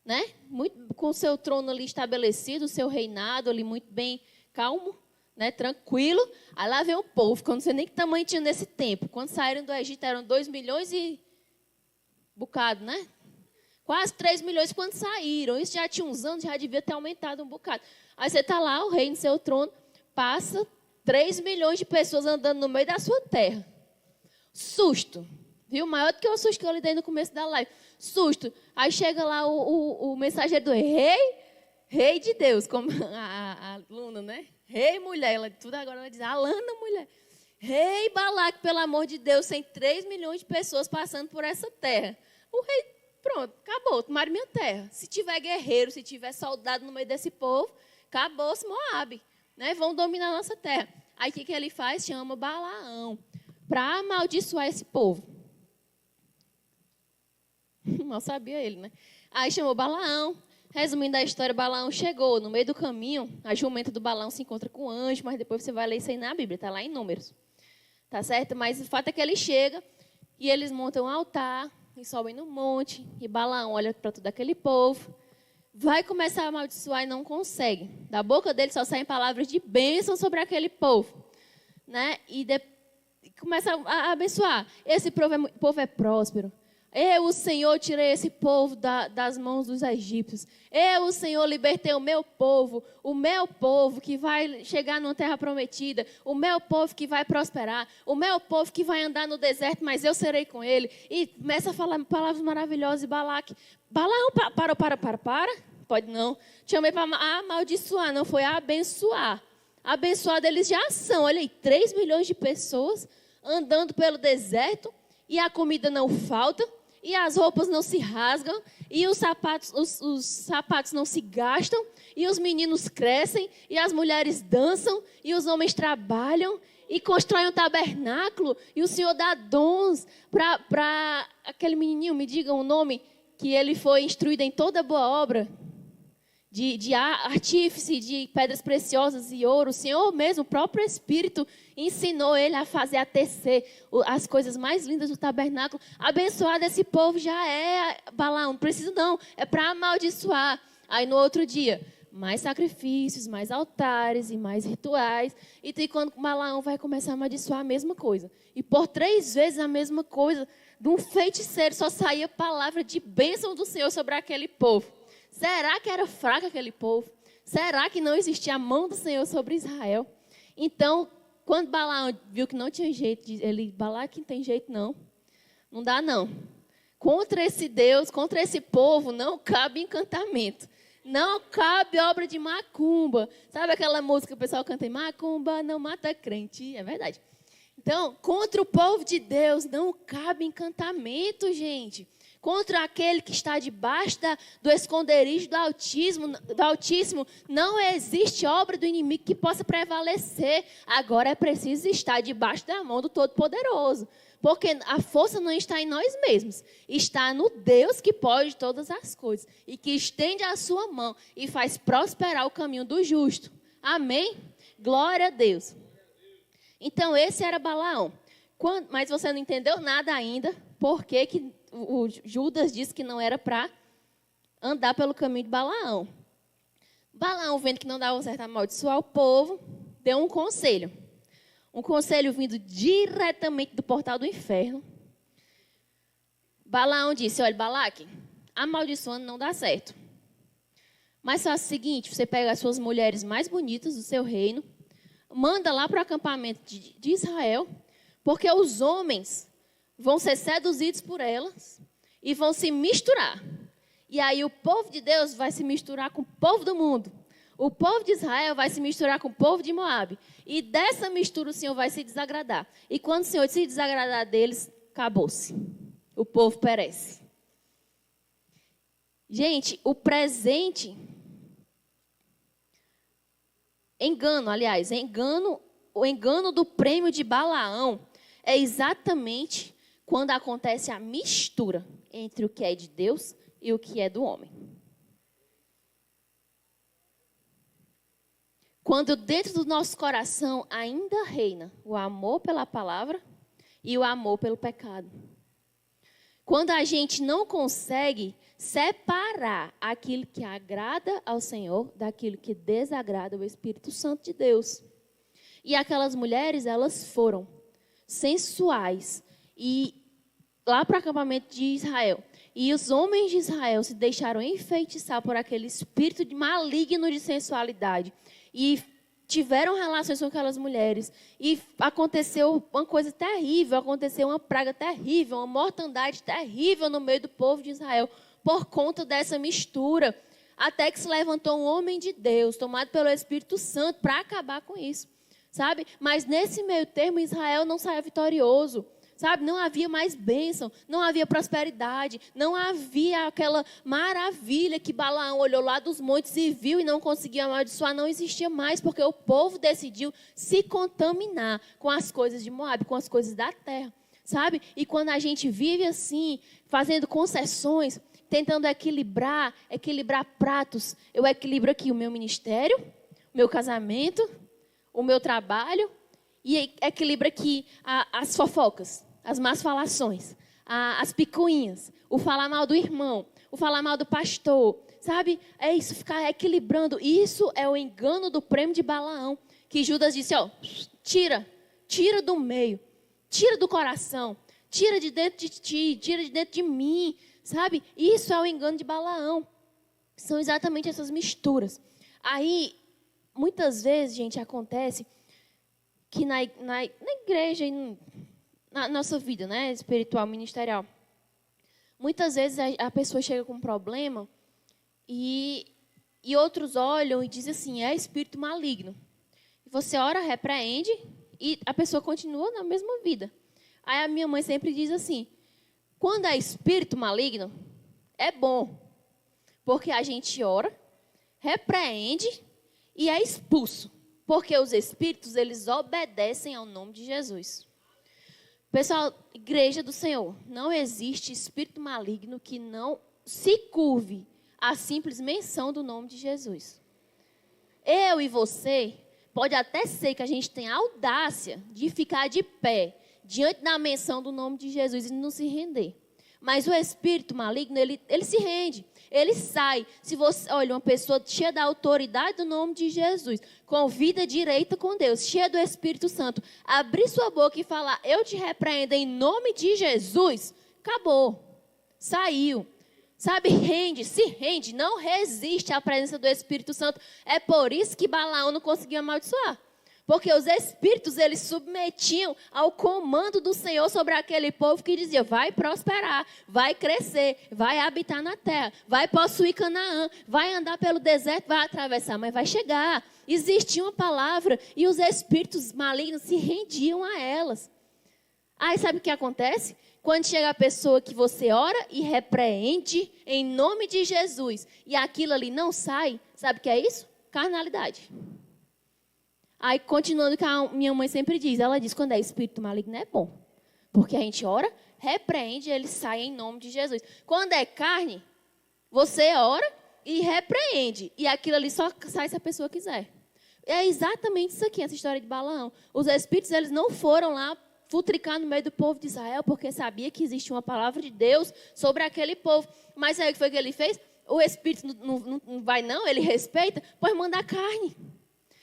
né? Com o seu trono ali estabelecido, o seu reinado ali muito bem calmo, né? Tranquilo. Aí lá vem o povo, que eu não sei nem que tamanho tinha nesse tempo. Quando saíram do Egito eram 2 milhões e bocado, né? Quase 3 milhões quando saíram. Isso já tinha uns anos, já devia ter aumentado um bocado. Aí você está lá, o rei no seu trono, passa 3 milhões de pessoas andando no meio da sua terra. Susto. Viu? Maior do que o susto que eu lhe dei no começo da live. Susto. Aí chega lá o mensageiro do rei de Deus, como a Luna, né? Rei mulher, ela tudo agora vai dizer, Alana mulher. Rei Balaque, pelo amor de Deus, tem 3 milhões de pessoas passando por essa terra. O rei, pronto, acabou, tomaram minha terra. Se tiver guerreiro, se tiver soldado no meio desse povo, acabou-se Moabe, né? Vão dominar a nossa terra. Aí o que ele faz? Chama Balaão para amaldiçoar esse povo. Mal sabia ele, né? Aí chamou Balaão. Resumindo a história, Balaão chegou. No meio do caminho, a jumenta do Balaão se encontra com o anjo, mas depois você vai ler isso aí na Bíblia, está lá em Números. Tá certo? Mas o fato é que ele chega e eles montam um altar e sobem no monte. E Balaão olha para todo aquele povo, vai começar a amaldiçoar e não consegue. Da boca dele só saem palavras de bênção sobre aquele povo, né? E começa a abençoar. Esse povo é próspero. Eu, o Senhor, tirei esse povo das mãos dos egípcios. Eu, o Senhor, libertei o meu povo que vai chegar numa terra prometida, o meu povo que vai prosperar, o meu povo que vai andar no deserto, mas eu serei com ele. E começa a falar palavras maravilhosas. E Balaão, para. Pode não. Chamei para amaldiçoar, não foi abençoar. Abençoar eles já são. Olha aí, 3 milhões de pessoas andando pelo deserto e a comida não falta. E as roupas não se rasgam, e os sapatos não se gastam, e os meninos crescem, e as mulheres dançam, e os homens trabalham, e constroem um tabernáculo, e o Senhor dá dons para aquele menininho, me diga o nome, que ele foi instruído em toda boa obra, de artífice, de pedras preciosas e ouro. O Senhor mesmo, o próprio Espírito, ensinou ele a fazer, a tecer as coisas mais lindas do tabernáculo. Abençoado esse povo já é, Balaão, não precisa não, é para amaldiçoar. Aí no outro dia, mais sacrifícios, mais altares e mais rituais. E quando Balaão vai começar a amaldiçoar a mesma coisa. E por 3 vezes a mesma coisa, de um feiticeiro só saía palavra de bênção do Senhor sobre aquele povo. Será que era fraco aquele povo? Será que não existia a mão do Senhor sobre Israel? Então, quando Balaão viu que não tinha jeito, Balaque não tem jeito não. Não dá não. Contra esse Deus, contra esse povo, não cabe encantamento. Não cabe obra de macumba. Sabe aquela música que o pessoal canta em macumba, não mata crente? É verdade. Então, contra o povo de Deus, não cabe encantamento, gente. Contra aquele que está debaixo do esconderijo do Altíssimo, não existe obra do inimigo que possa prevalecer. Agora é preciso estar debaixo da mão do Todo-Poderoso. Porque a força não está em nós mesmos. Está no Deus que pode todas as coisas. E que estende a sua mão e faz prosperar o caminho do justo. Amém? Glória a Deus. Então esse era Balaão. Mas você não entendeu nada ainda. Por que o Judas disse que não era para andar pelo caminho de Balaão. Balaão, vendo que não dava certo amaldiçoar o povo, deu um conselho. Um conselho vindo diretamente do portal do inferno. Balaão disse, olha, Balaque, amaldiçoando não dá certo. Mas faz o seguinte, você pega as suas mulheres mais bonitas do seu reino, manda lá para o acampamento de Israel, porque os homens vão ser seduzidos por elas e vão se misturar. E aí o povo de Deus vai se misturar com o povo do mundo. O povo de Israel vai se misturar com o povo de Moabe. E dessa mistura o Senhor vai se desagradar. E quando o Senhor se desagradar deles, acabou-se. O povo perece. Gente, o presente... o engano do prêmio de Balaão é exatamente quando acontece a mistura entre o que é de Deus e o que é do homem. Quando dentro do nosso coração ainda reina o amor pela palavra e o amor pelo pecado. Quando a gente não consegue separar aquilo que agrada ao Senhor daquilo que desagrada o Espírito Santo de Deus. E aquelas mulheres, elas foram sensuais e lá para o acampamento de Israel. E os homens de Israel se deixaram enfeitiçar por aquele espírito maligno de sensualidade. E tiveram relações com aquelas mulheres. E aconteceu uma coisa terrível, aconteceu uma praga terrível, uma mortandade terrível no meio do povo de Israel, por conta dessa mistura. Até que se levantou um homem de Deus, tomado pelo Espírito Santo, para acabar com isso. Sabe? Mas nesse meio termo, Israel não saiu vitorioso. Sabe, não havia mais bênção, não havia prosperidade, não havia aquela maravilha que Balaão olhou lá dos montes e viu e não conseguia amaldiçoar, não existia mais, porque o povo decidiu se contaminar com as coisas de Moabe, com as coisas da terra, sabe? E quando a gente vive assim, fazendo concessões, tentando equilibrar pratos, eu equilibro aqui o meu ministério, o meu casamento, o meu trabalho, e equilibra aqui as fofocas, as más falações, as picuinhas, o falar mal do irmão, o falar mal do pastor, sabe? É isso, ficar equilibrando. Isso é o engano do prêmio de Balaão, que Judas disse, ó, tira do meio, tira do coração, tira de dentro de ti, tira de dentro de mim, sabe? Isso é o engano de Balaão. São exatamente essas misturas. Aí, muitas vezes, gente, acontece que na igreja e na nossa vida, né, espiritual, ministerial, muitas vezes a pessoa chega com um problema e outros olham e dizem assim, é espírito maligno. E você ora, repreende e a pessoa continua na mesma vida. Aí a minha mãe sempre diz assim, quando é espírito maligno, é bom, porque a gente ora, repreende e é expulso. Porque os espíritos, eles obedecem ao nome de Jesus. Pessoal, igreja do Senhor, não existe espírito maligno que não se curve à simples menção do nome de Jesus. Eu e você, pode até ser que a gente tenha a audácia de ficar de pé diante da menção do nome de Jesus e não se render. Mas o espírito maligno, ele se rende. Ele sai. Se você, olha, uma pessoa cheia da autoridade do nome de Jesus, com vida direita com Deus, cheia do Espírito Santo, abrir sua boca e falar, eu te repreendo em nome de Jesus, acabou. Saiu. Sabe, se rende, não resiste à presença do Espírito Santo. É por isso que Balaão não conseguiu amaldiçoar. Porque os espíritos, eles submetiam ao comando do Senhor sobre aquele povo que dizia, vai prosperar, vai crescer, vai habitar na terra, vai possuir Canaã, vai andar pelo deserto, vai atravessar, mas vai chegar. Existia uma palavra e os espíritos malignos se rendiam a elas. Aí sabe o que acontece? Quando chega a pessoa que você ora e repreende em nome de Jesus, e aquilo ali não sai, sabe o que é isso? Carnalidade. Aí, continuando o que a minha mãe sempre diz, ela diz, quando é espírito maligno é bom. Porque a gente ora, repreende, ele sai em nome de Jesus. Quando é carne, você ora e repreende. E aquilo ali só sai se a pessoa quiser. É exatamente isso aqui, essa história de Balaão. Os espíritos, eles não foram lá futricar no meio do povo de Israel, porque sabia que existia uma palavra de Deus sobre aquele povo. Mas aí o que foi que ele fez? O espírito não vai não, ele respeita, pois manda a carne.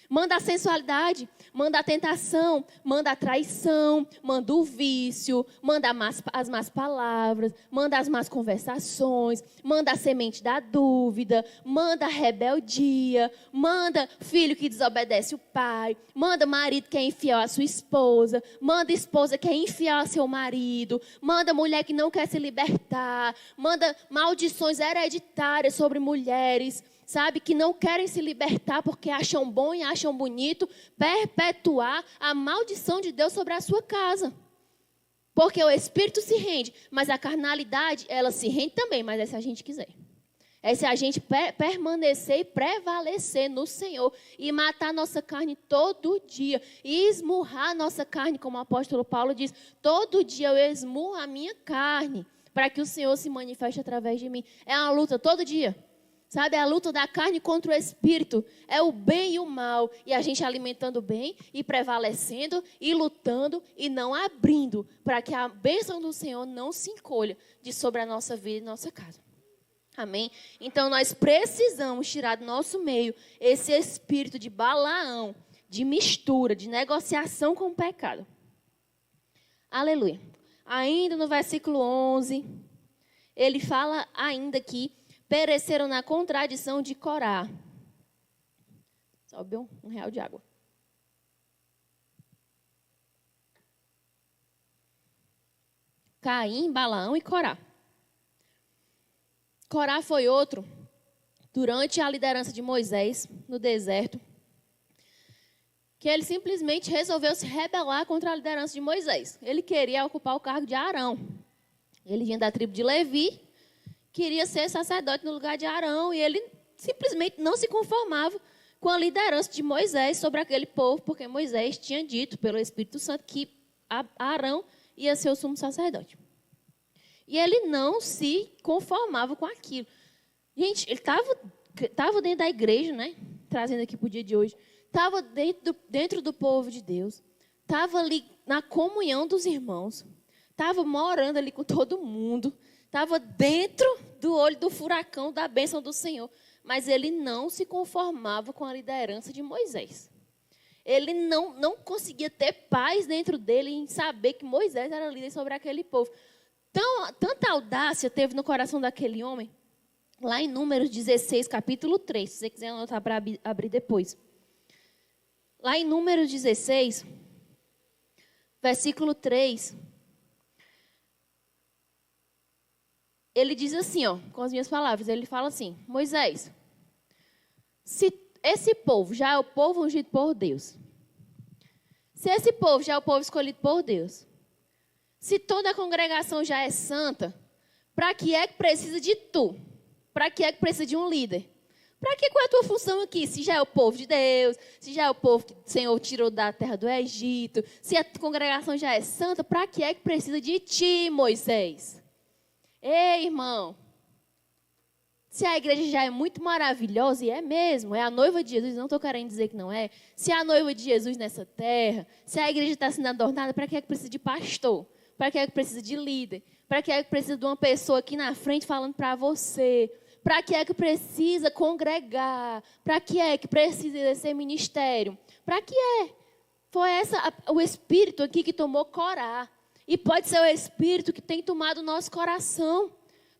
Manda a sensualidade, manda a tentação, manda a traição, manda o vício, manda as más palavras, manda as más conversações, manda a semente da dúvida, manda a rebeldia, manda filho que desobedece o pai, manda marido que é infiel à sua esposa, manda esposa que é infiel ao seu marido, manda mulher que não quer se libertar, manda maldições hereditárias sobre mulheres, sabe, que não querem se libertar porque acham bom e acham bonito perpetuar a maldição de Deus sobre a sua casa. Porque o espírito se rende, mas a carnalidade, ela se rende também, mas é se a gente quiser. É se a gente permanecer e prevalecer no Senhor e matar a nossa carne todo dia. E esmurrar a nossa carne, como o apóstolo Paulo diz, todo dia eu esmurro a minha carne para que o Senhor se manifeste através de mim. É uma luta todo dia. Sabe, é a luta da carne contra o espírito. É o bem e o mal. E a gente alimentando o bem e prevalecendo e lutando e não abrindo para que a bênção do Senhor não se encolha de sobre a nossa vida e nossa casa. Amém? Então nós precisamos tirar do nosso meio esse espírito de Balaão, de mistura, de negociação com o pecado. Aleluia. Ainda no versículo 11, ele fala ainda que pereceram na contradição de Corá. Sobe um real de água. Caim, Balaão e Corá. Corá foi outro, durante a liderança de Moisés, no deserto, que ele simplesmente resolveu se rebelar contra a liderança de Moisés. Ele queria ocupar o cargo de Arão. Ele vinha da tribo de Levi, queria ser sacerdote no lugar de Arão, e ele simplesmente não se conformava com a liderança de Moisés sobre aquele povo, porque Moisés tinha dito pelo Espírito Santo que Arão ia ser o sumo sacerdote. E ele não se conformava com aquilo. Gente, ele estava dentro da igreja, né? Trazendo aqui para o dia de hoje. Estava dentro do povo de Deus. Estava ali na comunhão dos irmãos. Estava morando ali com todo mundo. Estava dentro do olho do furacão da bênção do Senhor. Mas ele não se conformava com a liderança de Moisés. Ele não conseguia ter paz dentro dele em saber que Moisés era líder sobre aquele povo. Tanta audácia teve no coração daquele homem, lá em Números 16, capítulo 3, se você quiser anotar para abrir depois. Lá em Números 16, versículo 3, ele diz assim, ó, com as minhas palavras, ele fala assim: Moisés, se esse povo já é o povo ungido por Deus, se esse povo já é o povo escolhido por Deus, se toda a congregação já é santa, para que é que precisa de tu? Para que é que precisa de um líder? Para que, qual é a tua função aqui? Se já é o povo de Deus, se já é o povo que o Senhor tirou da terra do Egito, se a congregação já é santa, para que é que precisa de ti, Moisés? Ei, irmão, se a igreja já é muito maravilhosa, e é mesmo, é a noiva de Jesus, não estou querendo dizer que não é, se é a noiva de Jesus nessa terra, se a igreja está sendo adornada, para que é que precisa de pastor? Para que é que precisa de líder? Para que é que precisa de uma pessoa aqui na frente falando para você? Para que é que precisa congregar? Para que é que precisa desse ministério? Para que é? Foi o Espírito aqui que tomou Corá. E pode ser o Espírito que tem tomado o nosso coração.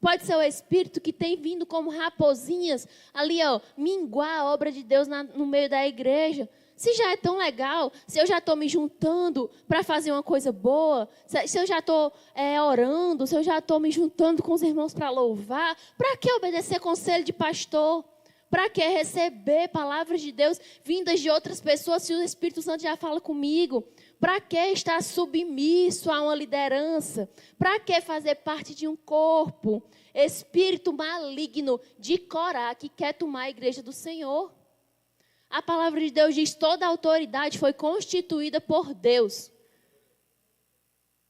Pode ser o Espírito que tem vindo como raposinhas ali, ó, minguar a obra de Deus no meio da igreja. Se já é tão legal, se eu já estou me juntando para fazer uma coisa boa, se eu já estou orando, se eu já estou me juntando com os irmãos para louvar, para que obedecer conselho de pastor? Para que receber palavras de Deus vindas de outras pessoas se o Espírito Santo já fala comigo? Para que estar submisso a uma liderança? Para que fazer parte de um corpo? Espírito maligno de Corá que quer tomar a igreja do Senhor. A palavra de Deus diz: toda a autoridade foi constituída por Deus.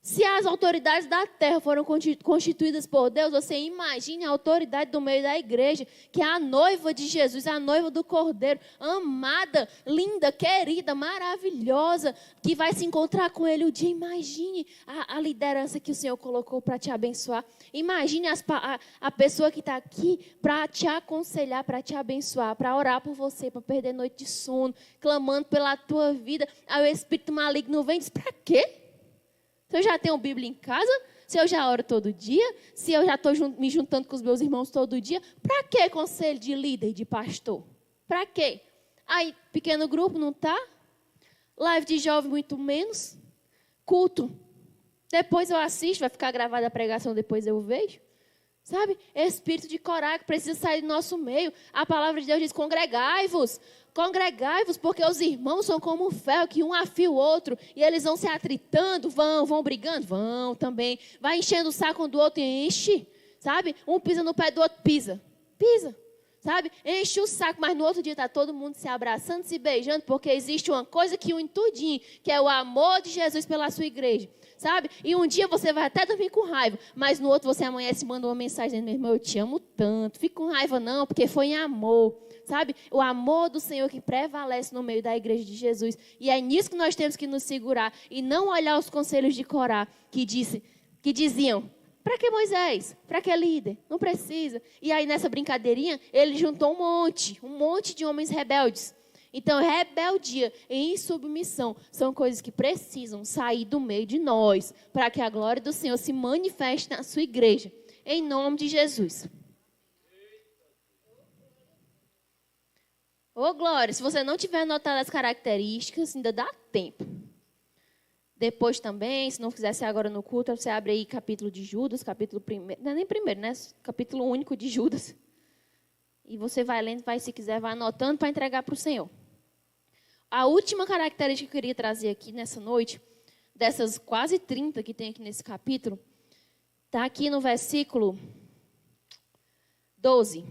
Se as autoridades da terra foram constituídas por Deus, você imagine a autoridade do meio da igreja, que é a noiva de Jesus, a noiva do Cordeiro, amada, linda, querida, maravilhosa, que vai se encontrar com Ele um dia. Imagine a liderança que o Senhor colocou para te abençoar. Imagine a pessoa que está aqui para te aconselhar, para te abençoar, para orar por você, para perder noite de sono, clamando pela tua vida. Aí o espírito maligno vem e diz: para quê? Se eu já tenho Bíblia em casa, se eu já oro todo dia, se eu já estou me juntando com os meus irmãos todo dia, para que conselho de líder e de pastor? Para quê? Aí, pequeno grupo não está? Live de jovem muito menos? Culto. Depois eu assisto, vai ficar gravada a pregação, depois eu vejo. Sabe? Espírito de Corá que precisa sair do nosso meio. A palavra de Deus diz: congregai-vos. Congregai-vos, porque os irmãos são como um ferro, que um afia o outro, e eles vão se atritando, vão brigando, vão também. Vai enchendo o saco um do outro e enche, sabe? Um pisa no pé do outro, pisa, sabe? Enche o saco, mas no outro dia está todo mundo se abraçando, se beijando, porque existe uma coisa que une tudinho, que é o amor de Jesus pela sua igreja. Sabe? E um dia você vai até dormir com raiva, mas no outro você amanhece e manda uma mensagem dizendo: meu irmão, eu te amo tanto. Fica com raiva não, porque foi em amor. Sabe? O amor do Senhor que prevalece no meio da igreja de Jesus. E é nisso que nós temos que nos segurar e não olhar os conselhos de Corá que diziam: para que Moisés? Para que líder? Não precisa. E aí nessa brincadeirinha ele juntou um monte de homens rebeldes. Então, rebeldia e insubmissão são coisas que precisam sair do meio de nós, para que a glória do Senhor se manifeste na sua igreja, em nome de Jesus. Ô, Glória, se você não tiver anotado as características, ainda dá tempo. Depois também, se não fizesse agora no culto, você abre aí capítulo de Judas, capítulo primeiro, não é nem primeiro, né? Capítulo único de Judas. E você vai lendo, se quiser, vai anotando para entregar para o Senhor. A última característica que eu queria trazer aqui nessa noite, dessas quase 30 que tem aqui nesse capítulo, está aqui no versículo 12.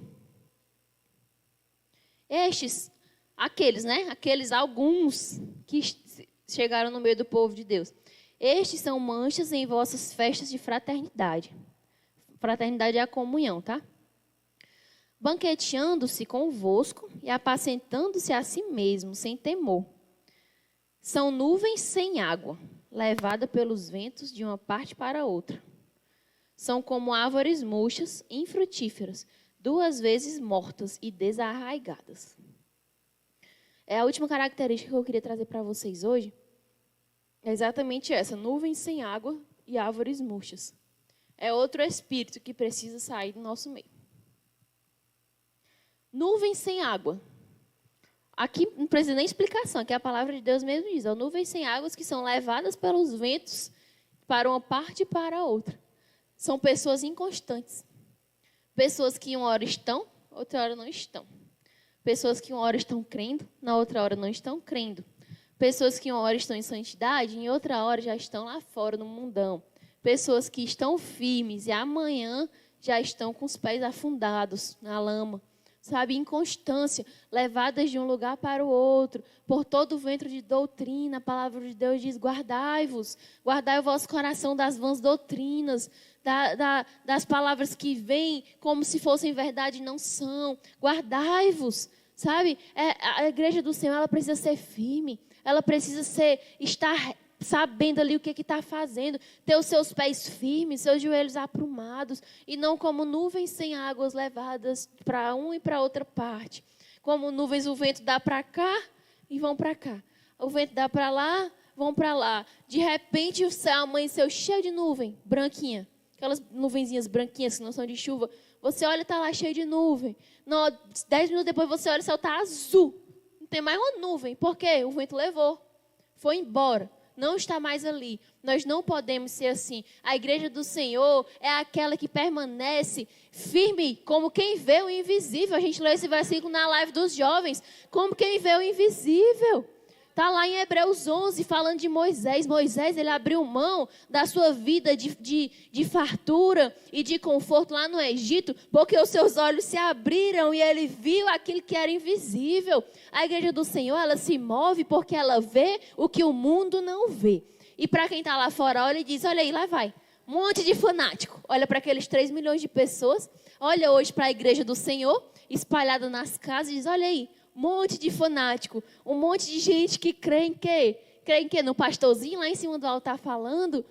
Aqueles alguns que chegaram no meio do povo de Deus. Estes são manchas em vossas festas de fraternidade. Fraternidade é a comunhão, tá? Banqueteando-se convosco e apacentando-se a si mesmo, sem temor. São nuvens sem água, levada pelos ventos de uma parte para outra. São como árvores murchas, infrutíferas, 2 vezes mortas e desarraigadas. É a última característica que eu queria trazer para vocês hoje. É exatamente essa: nuvens sem água e árvores murchas. É outro espírito que precisa sair do nosso meio. Nuvens sem água. Aqui não precisa nem explicação, aqui a palavra de Deus mesmo diz: nuvens sem águas que são levadas pelos ventos para uma parte e para a outra. São pessoas inconstantes. Pessoas que uma hora estão, outra hora não estão. Pessoas que uma hora estão crendo, na outra hora não estão crendo. Pessoas que uma hora estão em santidade, em outra hora já estão lá fora no mundão. Pessoas que estão firmes e amanhã já estão com os pés afundados na lama. Sabe, inconstância, levadas de um lugar para o outro, por todo o vento de doutrina. A palavra de Deus diz: guardai-vos, guardai o vosso coração das vãs doutrinas, das palavras que vêm como se fossem verdade e não são. Guardai-vos, sabe? A igreja do Senhor, ela precisa ser firme, ela precisa estar sabendo ali o que está fazendo, ter os seus pés firmes, seus joelhos aprumados, e não como nuvens sem águas levadas para um e para outra parte. Como nuvens, o vento dá para cá e vão para cá. O vento dá para lá, vão para lá. De repente o céu amanheceu cheio de nuvem, branquinha. Aquelas nuvenzinhas branquinhas que não são de chuva. Você olha e está lá cheio de nuvem. 10 minutos depois você olha e o céu está azul. Não tem mais uma nuvem. Por quê? O vento levou. Foi embora. não está mais ali. Nós não podemos ser assim. A igreja do Senhor é aquela que permanece firme como quem vê o invisível. A gente leu esse versículo na live dos jovens. Como quem vê o invisível. Está lá em Hebreus 11, falando de Moisés. Moisés, ele abriu mão da sua vida de fartura e de conforto lá no Egito, porque os seus olhos se abriram e ele viu aquilo que era invisível. A igreja do Senhor, ela se move porque ela vê o que o mundo não vê. E para quem está lá fora, olha e diz, olha aí, lá vai. Um monte de fanático. Olha para aqueles 3 milhões de pessoas. Olha hoje para a igreja do Senhor, espalhada nas casas, e diz, olha aí. Um monte de fanático, um monte de gente que crê em quê? Crê em quê? No pastorzinho lá em cima do altar falando.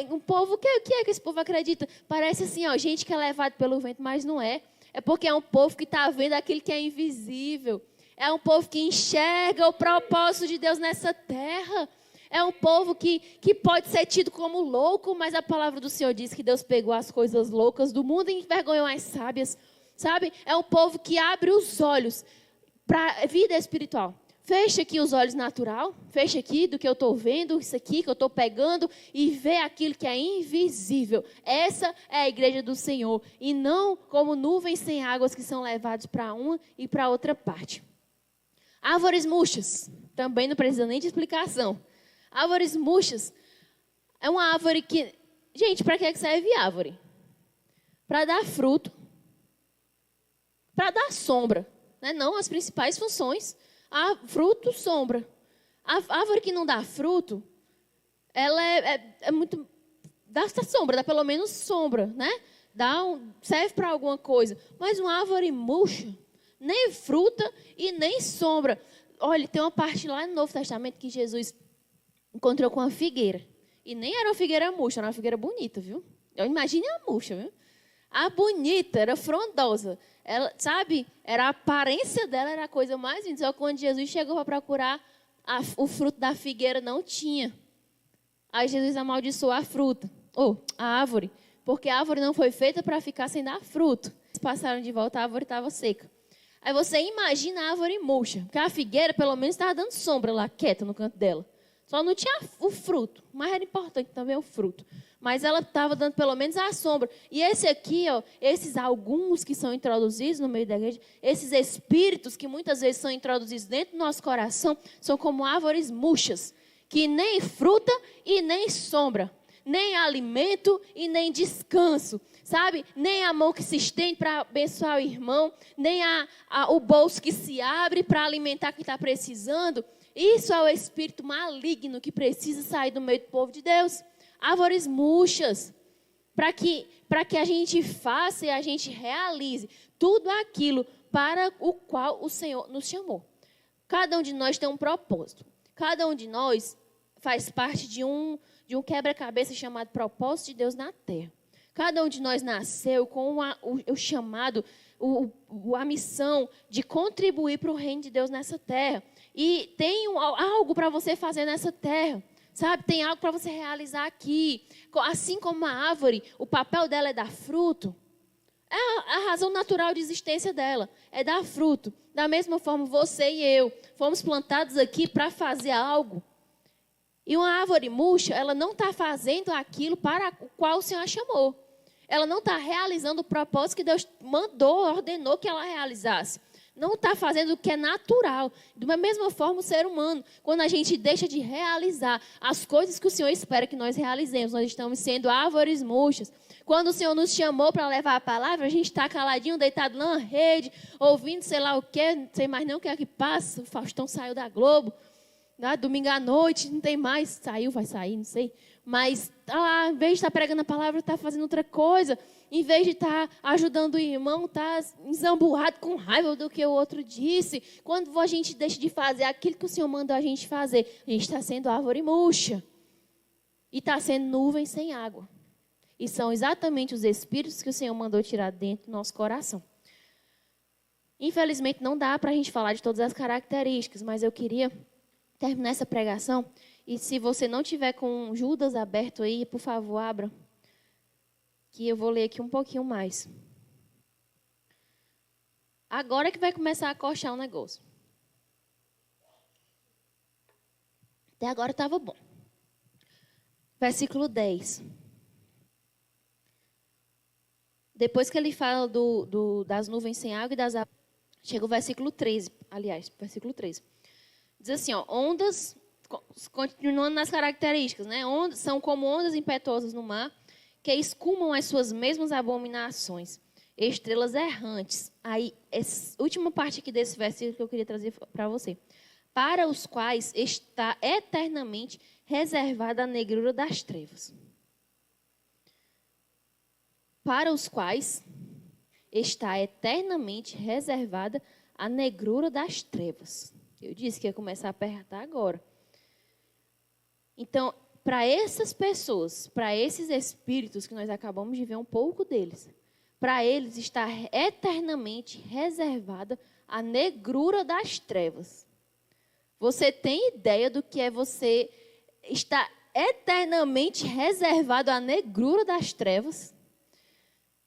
Um povo, o que é que esse povo acredita? Parece assim, ó, gente que é levado pelo vento, mas não é. É porque é um povo que está vendo aquilo que é invisível. É um povo que enxerga o propósito de Deus nessa terra. É um povo que pode ser tido como louco, mas a palavra do Senhor diz que Deus pegou as coisas loucas do mundo e envergonhou as sábias. Sabe? É um povo que abre os olhos para a vida espiritual. Fecha aqui os olhos natural, fecha aqui do que eu estou vendo, isso aqui que eu estou pegando e vê aquilo que é invisível. Essa é a igreja do Senhor e não como nuvens sem águas que são levados para uma e para outra parte. Árvores murchas, também não precisa nem de explicação. Árvores murchas é uma árvore que... Gente, para que serve árvore? Para dar fruto, para dar sombra. Não, as principais funções, fruto, sombra. A árvore que não dá fruto, ela é muito... Dá sombra, dá pelo menos sombra, né? Serve para alguma coisa. Mas uma árvore murcha, nem fruta e nem sombra. Olha, tem uma parte lá no Novo Testamento que Jesus encontrou com uma figueira. E nem era uma figueira murcha, era uma figueira bonita, viu? Imagine a murcha, viu? A bonita, era frondosa. Ela, sabe, era a aparência dela, era a coisa mais linda. Só que quando Jesus chegou para procurar o fruto da figueira, não tinha. Aí Jesus amaldiçoou a fruta, a árvore, porque a árvore não foi feita para ficar sem dar fruto. Eles passaram de volta, a árvore estava seca. Aí você imagina a árvore murcha, porque a figueira pelo menos estava dando sombra lá, quieta no canto dela. Só não tinha o fruto, mas era importante também o fruto. Mas ela estava dando pelo menos a sombra. E esse aqui, esses alguns que são introduzidos no meio da igreja, esses espíritos que muitas vezes são introduzidos dentro do nosso coração, são como árvores murchas, que nem fruta e nem sombra, nem alimento e nem descanso, sabe? Nem a mão que se estende para abençoar o irmão, nem o bolso que se abre para alimentar quem está precisando. Isso é o espírito maligno que precisa sair do meio do povo de Deus. Árvores murchas, para que a gente faça e a gente realize tudo aquilo para o qual o Senhor nos chamou. Cada um de nós tem um propósito. Cada um de nós faz parte de um quebra-cabeça chamado propósito de Deus na terra. Cada um de nós nasceu com o chamado, a missão de contribuir para o reino de Deus nessa terra. E tem algo para você fazer nessa terra. Sabe, tem algo para você realizar aqui. Assim como a árvore, o papel dela é dar fruto. É a razão natural de existência dela. É dar fruto. Da mesma forma, você e eu fomos plantados aqui para fazer algo. E uma árvore murcha, ela não está fazendo aquilo para o qual o Senhor a chamou. Ela não está realizando o propósito que Deus mandou, ordenou que ela realizasse. Não está fazendo o que é natural. Da mesma forma, o ser humano, quando a gente deixa de realizar as coisas que o Senhor espera que nós realizemos, nós estamos sendo árvores murchas. Quando o Senhor nos chamou para levar a palavra, a gente está caladinho, deitado na rede, ouvindo sei lá o quê, não sei mais nem o que é que passa. O Faustão saiu da Globo, né? Domingo à noite, não tem mais, saiu, vai sair, não sei. Mas tá lá, em vez de estar pregando a palavra, está fazendo outra coisa. Em vez de estar ajudando o irmão, está enzambuado com raiva do que o outro disse. Quando a gente deixa de fazer aquilo que o Senhor mandou a gente fazer, a gente está sendo árvore murcha. E está sendo nuvem sem água. E são exatamente os espíritos que o Senhor mandou tirar dentro do nosso coração. Infelizmente, não dá para a gente falar de todas as características, mas eu queria terminar essa pregação. E se você não tiver com Judas aberto aí, por favor, abra. Que eu vou ler aqui um pouquinho mais. Agora que vai começar a coxar o negócio. Até agora estava bom. Versículo 10. Depois que ele fala das nuvens sem água e das águas, chega o versículo 13, aliás, versículo 13. Diz assim, ó, ondas, continuando nas características, né? Ondas, são como ondas impetuosas no mar, que escumam as suas mesmas abominações. Estrelas errantes. Aí, essa última parte aqui desse versículo que eu queria trazer para você. Para os quais está eternamente reservada a negrura das trevas. Para os quais está eternamente reservada a negrura das trevas. Eu disse que ia começar a apertar agora. Então, para essas pessoas, para esses espíritos que nós acabamos de ver um pouco deles, para eles está eternamente reservada a negrura das trevas. Você tem ideia do que é você estar eternamente reservado à negrura das trevas?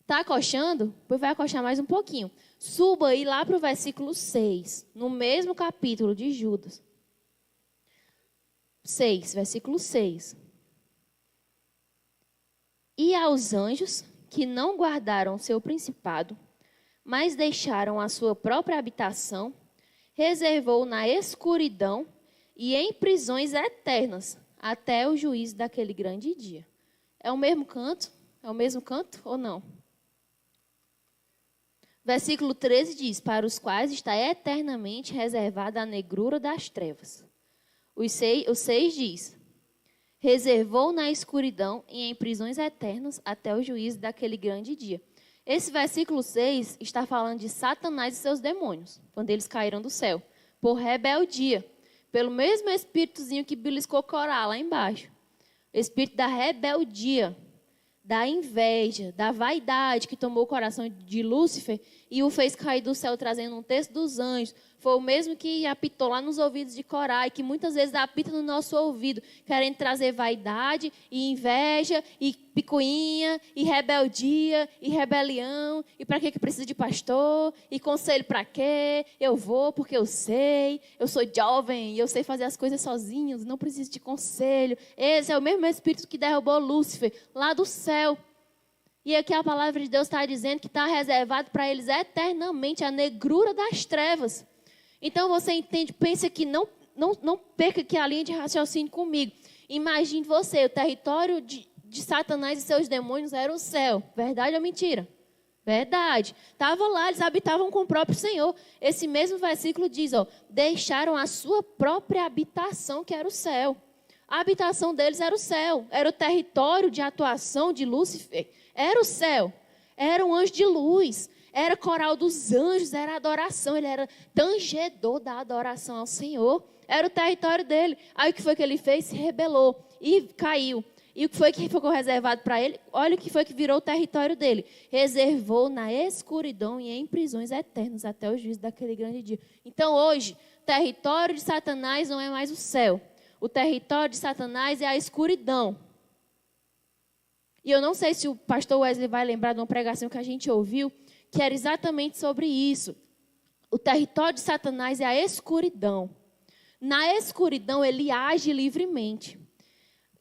Está acochando? Pois vai acochar mais um pouquinho. Suba aí lá para o versículo 6, no mesmo capítulo de Judas. 6, versículo 6. E aos anjos que não guardaram seu principado, mas deixaram a sua própria habitação, reservou na escuridão e em prisões eternas, até o juízo daquele grande dia. É o mesmo canto? É o mesmo canto ou não? Versículo 13 diz, para os quais está eternamente reservada a negrura das trevas. O 6 diz, reservou na escuridão e em prisões eternas até o juízo daquele grande dia. Esse versículo 6 está falando de Satanás e seus demônios, quando eles caíram do céu, por rebeldia, pelo mesmo espíritozinho que beliscou Corá lá embaixo. O espírito da rebeldia, da inveja, da vaidade que tomou o coração de Lúcifer e o fez cair do céu trazendo um texto dos anjos. Foi o mesmo que apitou lá nos ouvidos de Corá e que muitas vezes apita no nosso ouvido, querendo trazer vaidade e inveja e picuinha e rebeldia e rebelião. E para que precisa de pastor? E conselho para quê? Eu vou porque eu sei, eu sou jovem e eu sei fazer as coisas sozinho, não preciso de conselho. Esse é o mesmo espírito que derrubou Lúcifer lá do céu. E aqui a palavra de Deus está dizendo que está reservado para eles eternamente a negrura das trevas. Então você entende, pensa que não perca aqui a linha de raciocínio comigo. Imagine você, o território de Satanás e seus demônios era o céu. Verdade ou mentira? Verdade. Estava lá, eles habitavam com o próprio Senhor. Esse mesmo versículo diz, ó, deixaram a sua própria habitação, que era o céu. A habitação deles era o céu. Era o território de atuação de Lúcifer. Era o céu. Era um anjo de luz. Era coral dos anjos, era adoração. Ele era tangedor da adoração ao Senhor. Era o território dele. Aí o que foi que ele fez? Se rebelou e caiu. E o que foi que ficou reservado para ele? Olha o que foi que virou o território dele. Reservou na escuridão e em prisões eternas até o juízo daquele grande dia. Então hoje, o território de Satanás não é mais o céu. O território de Satanás é a escuridão. E eu não sei se o pastor Wesley vai lembrar de uma pregação que a gente ouviu, que era exatamente sobre isso. O território de Satanás é a escuridão. Na escuridão, ele age livremente.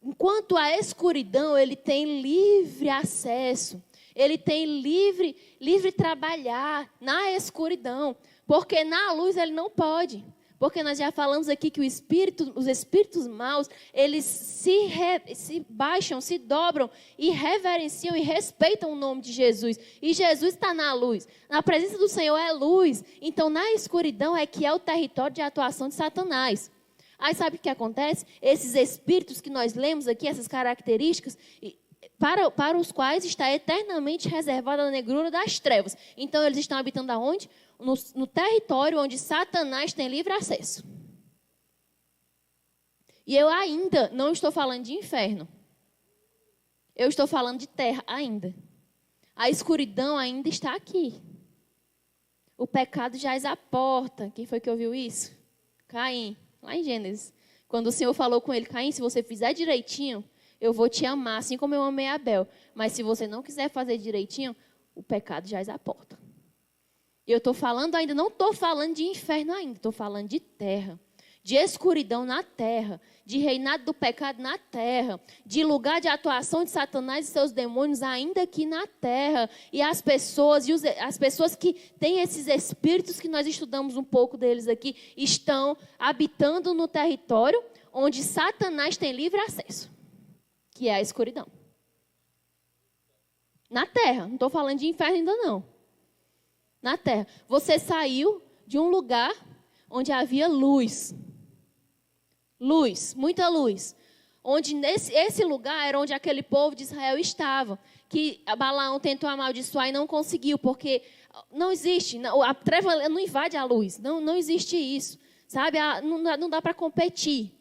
Enquanto a escuridão, ele tem livre acesso. Ele tem livre trabalhar na escuridão. Porque na luz ele não pode. Porque nós já falamos aqui que os espíritos maus, eles se baixam, se dobram e reverenciam e respeitam o nome de Jesus. E Jesus está na luz. Na presença do Senhor é luz. Então, na escuridão é que é o território de atuação de Satanás. Aí sabe o que acontece? Esses espíritos que nós lemos aqui, essas características, para os quais está eternamente reservada a negrura das trevas. Então, eles estão habitando aonde? No território onde Satanás tem livre acesso. E eu ainda não estou falando de inferno. Eu estou falando de terra ainda. A escuridão ainda está aqui. O pecado jaz à porta. Quem foi que ouviu isso? Caim, lá em Gênesis. Quando o Senhor falou com ele, Caim, se você fizer direitinho, eu vou te amar, assim como eu amei Abel. Mas se você não quiser fazer direitinho, o pecado jaz à porta. E eu estou falando ainda, não estou falando de inferno ainda, estou falando de terra. de escuridão na terra, de reinado do pecado na terra, de lugar de atuação de Satanás e seus demônios ainda aqui na terra. E as pessoas que têm esses espíritos que nós estudamos um pouco deles aqui, estão habitando no território onde Satanás tem livre acesso, que é a escuridão. Na terra, não estou falando de inferno ainda não. Na terra. Você saiu de um lugar onde havia luz. Luz, muita luz. Onde esse lugar era onde aquele povo de Israel estava. Que Balaão tentou amaldiçoar e não conseguiu, porque não existe. A treva não invade a luz. Não existe isso. Sabe? Não dá para competir.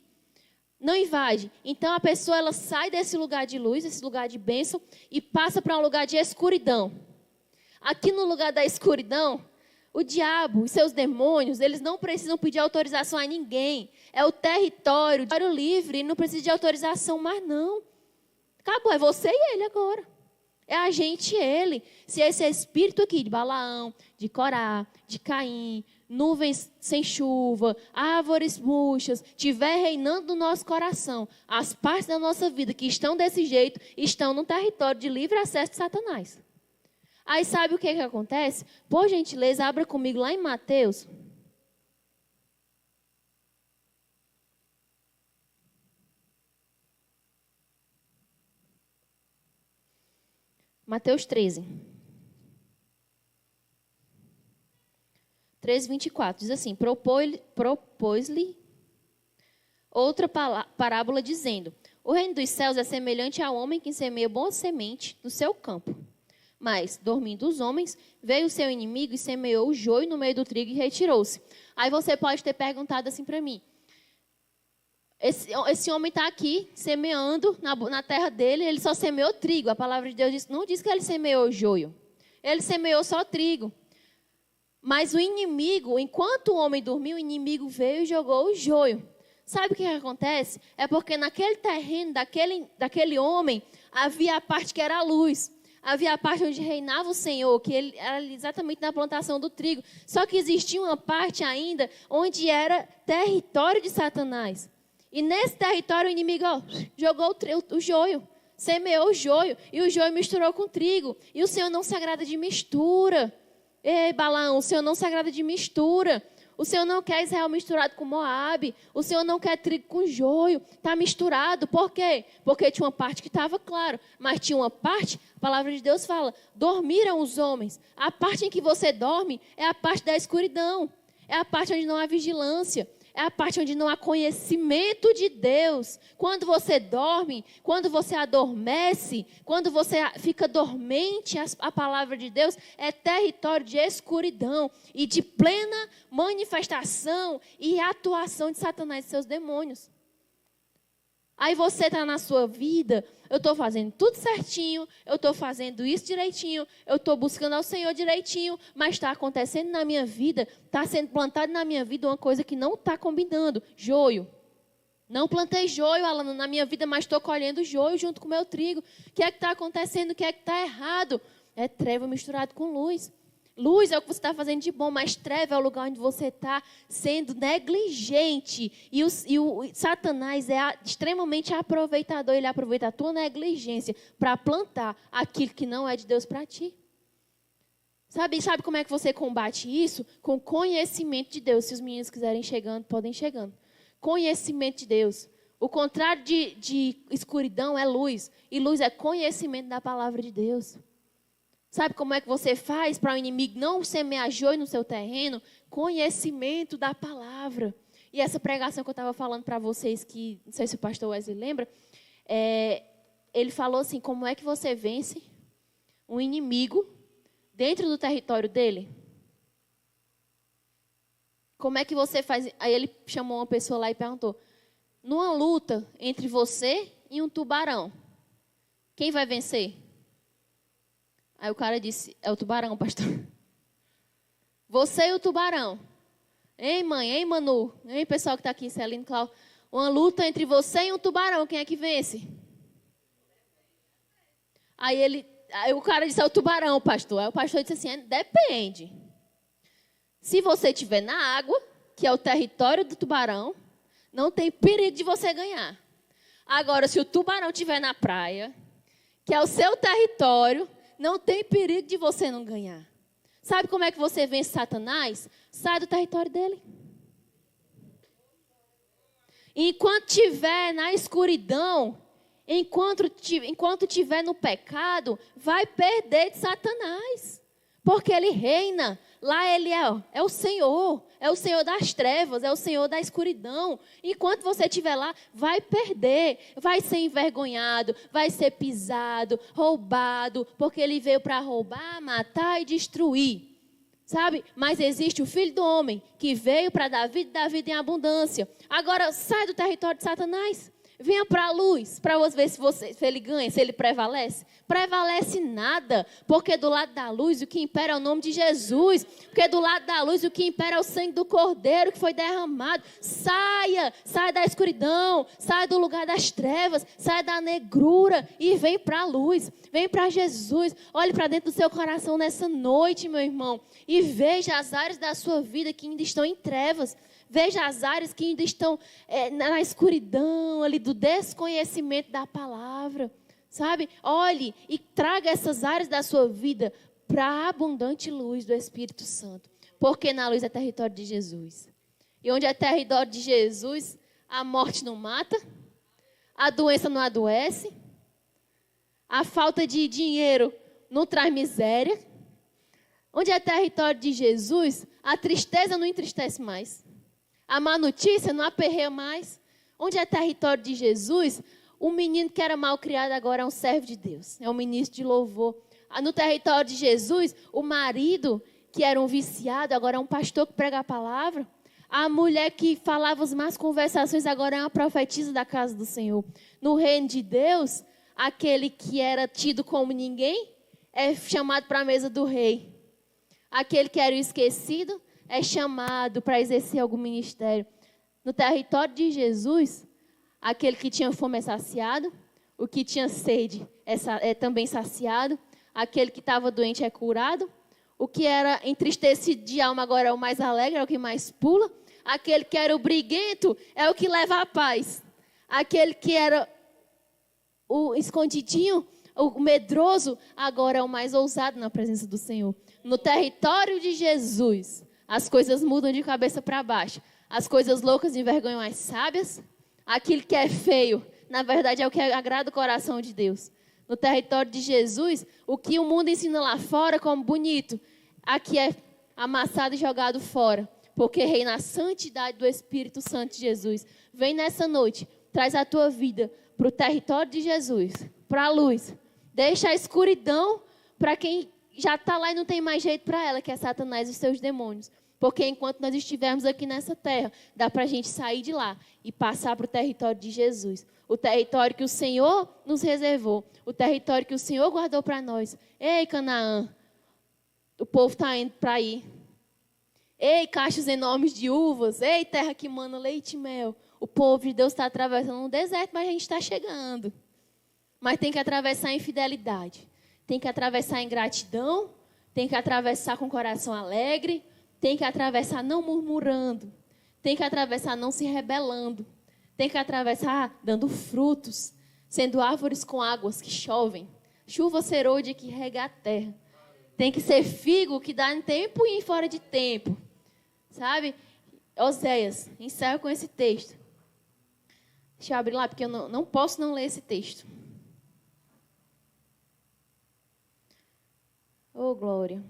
Não invade. Então a pessoa ela sai desse lugar de luz, esse lugar de bênção, e passa para um lugar de escuridão. Aqui no lugar da escuridão, o diabo e seus demônios, eles não precisam pedir autorização a ninguém. É o território livre, não precisa de autorização mais não. Acabou, é você e ele agora. É a gente e ele. Se esse espírito aqui de Balaão, de Corá, de Caim, nuvens sem chuva, árvores murchas, estiver reinando no nosso coração, as partes da nossa vida que estão desse jeito, estão no território de livre acesso de Satanás. Aí sabe o que acontece? Por gentileza, abra comigo lá em Mateus. Mateus 13. 13, 24. Diz assim: propôs-lhe outra parábola, dizendo: o reino dos céus é semelhante ao homem que semeia boa semente no seu campo. Mas, dormindo os homens, veio o seu inimigo e semeou o joio no meio do trigo e retirou-se. Aí você pode ter perguntado assim para mim: esse homem está aqui semeando na terra dele, ele só semeou trigo. A palavra de Deus não diz que ele semeou joio. Ele semeou só trigo. Mas o inimigo, enquanto o homem dormiu, o inimigo veio e jogou o joio. Sabe o que acontece? É porque naquele terreno daquele homem havia a parte que era a luz. Havia a parte onde reinava o Senhor, que ele era exatamente na plantação do trigo. Só que existia uma parte ainda onde era território de Satanás. E nesse território o inimigo jogou o joio, semeou o joio, e o joio misturou com o trigo. E o Senhor não se agrada de mistura. Ei, Balaão, o Senhor não se agrada de mistura. O Senhor não quer Israel misturado com Moabe. O Senhor não quer trigo com joio. Está misturado. Por quê? Porque tinha uma parte que estava claro. Mas tinha uma parte, a palavra de Deus fala, dormiram os homens. A parte em que você dorme é a parte da escuridão. É a parte onde não há vigilância. É a parte onde não há conhecimento de Deus. Quando você dorme, quando você adormece, quando você fica dormente, a palavra de Deus é território de escuridão e de plena manifestação e atuação de Satanás e seus demônios. Aí você está na sua vida, eu estou fazendo tudo certinho, eu estou fazendo isso direitinho, eu estou buscando ao Senhor direitinho, mas está acontecendo na minha vida, está sendo plantado na minha vida uma coisa que não está combinando, joio. Não plantei joio, Alana, na minha vida, mas estou colhendo joio junto com o meu trigo. O que é que está acontecendo? O que é que está errado? É treva misturado com luz. Luz é o que você está fazendo de bom, mas treva é o lugar onde você está sendo negligente. E o Satanás é extremamente aproveitador. Ele aproveita a tua negligência para plantar aquilo que não é de Deus para ti. Sabe como é que você combate isso? Com conhecimento de Deus. Se os meninos quiserem chegando, podem chegando. Conhecimento de Deus. O contrário de escuridão é luz. E luz é conhecimento da palavra de Deus. Sabe como é que você faz para o inimigo não semear joio no seu terreno? Conhecimento da palavra. E essa pregação que eu estava falando para vocês, que não sei se o pastor Wesley lembra, ele falou assim, como é que você vence um inimigo dentro do território dele? Como é que você faz? Aí ele chamou uma pessoa lá e perguntou, numa luta entre você e um tubarão, quem vai vencer? Aí o cara disse, é o tubarão, pastor. Você e o tubarão. Hein, mãe? Hein, Manu? Hein, pessoal que está aqui, Celino, Cláudio? Uma luta entre você e um tubarão, quem é que vence? Aí o cara disse, é o tubarão, pastor. Aí o pastor disse assim, depende. Se você estiver na água, que é o território do tubarão, Não tem perigo de você ganhar. Agora, se o tubarão estiver na praia, que é o seu território, não tem perigo de você não ganhar. Sabe como é que você vence Satanás? Sai do território dele. Enquanto estiver na escuridão, enquanto estiver no pecado, vai perder de Satanás. Porque ele reina. Lá ele é o Senhor das trevas, é o Senhor da escuridão. Enquanto você estiver lá, vai perder, vai ser envergonhado, vai ser pisado, roubado, porque ele veio para roubar, matar e destruir. Sabe? Mas existe o Filho do Homem, que veio para dar vida em abundância. Agora, sai do território de Satanás. Venha para a luz, para ver se ele ganha, se ele prevalece. Prevalece nada, porque do lado da luz o que impera é o nome de Jesus. Porque do lado da luz o que impera é o sangue do Cordeiro que foi derramado. Saia da escuridão, saia do lugar das trevas, saia da negrura e vem para a luz. Vem para Jesus. Olhe para dentro do seu coração nessa noite, meu irmão, e veja as áreas da sua vida que ainda estão em trevas. Veja as áreas que ainda estão na escuridão, ali do desconhecimento da palavra, sabe? Olhe e traga essas áreas da sua vida para a abundante luz do Espírito Santo. Porque na luz é território de Jesus. E onde é território de Jesus, a morte não mata, a doença não adoece, a falta de dinheiro não traz miséria. Onde é território de Jesus, a tristeza não entristece mais. A má notícia não aperreia mais. Onde é território de Jesus, o menino que era mal criado agora é um servo de Deus. É um ministro de louvor. No território de Jesus, o marido que era um viciado agora é um pastor que prega a palavra. A mulher que falava as más conversações agora é uma profetisa da casa do Senhor. No reino de Deus, aquele que era tido como ninguém é chamado para a mesa do rei. Aquele que era o esquecido é chamado para exercer algum ministério. No território de Jesus, aquele que tinha fome é saciado, o que tinha sede é também saciado, aquele que estava doente é curado, o que era entristecido de alma agora é o mais alegre, é o que mais pula, aquele que era o briguento é o que leva a paz, aquele que era o escondidinho, o medroso, agora é o mais ousado na presença do Senhor. No território de Jesus, as coisas mudam de cabeça para baixo. As coisas loucas envergonham as sábias. Aquilo que é feio, na verdade, é o que agrada o coração de Deus. No território de Jesus, o que o mundo ensina lá fora como bonito, aqui é amassado e jogado fora. Porque reina a santidade do Espírito Santo de Jesus. Vem nessa noite, traz a tua vida para o território de Jesus, para a luz. Deixa a escuridão para quem já está lá e não tem mais jeito para ela, que é Satanás e os seus demônios. Porque enquanto nós estivermos aqui nessa terra, dá para a gente sair de lá e passar para o território de Jesus. O território que o Senhor nos reservou. O território que o Senhor guardou para nós. Ei, Canaã, o povo está indo para aí. Ei, cachos enormes de uvas. Ei, terra que mana leite e mel. O povo de Deus está atravessando um deserto, mas a gente está chegando. Mas tem que atravessar a infidelidade. Tem que atravessar a ingratidão. Tem que atravessar com o coração alegre. Tem que atravessar não murmurando. Tem que atravessar não se rebelando. Tem que atravessar dando frutos. Sendo árvores com águas que chovem. Chuva serôdia que rega a terra. Tem que ser figo que dá em tempo e em fora de tempo. Sabe? Oséias, encerra com esse texto. Deixa eu abrir lá, porque eu não posso não ler esse texto. Oh, glória.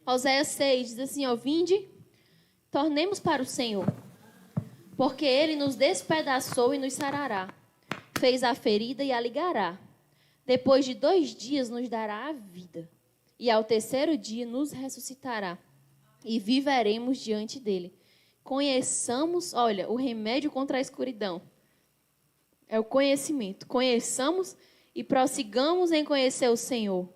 Oséias 6 diz assim, ó, vinde, tornemos para o Senhor, porque Ele nos despedaçou e nos sarará, fez a ferida e a ligará. Depois de 2 dias nos dará a vida, e ao 3º dia nos ressuscitará, e viveremos diante dEle. Conheçamos, olha, o remédio contra a escuridão é o conhecimento. Conheçamos e prossigamos em conhecer o Senhor.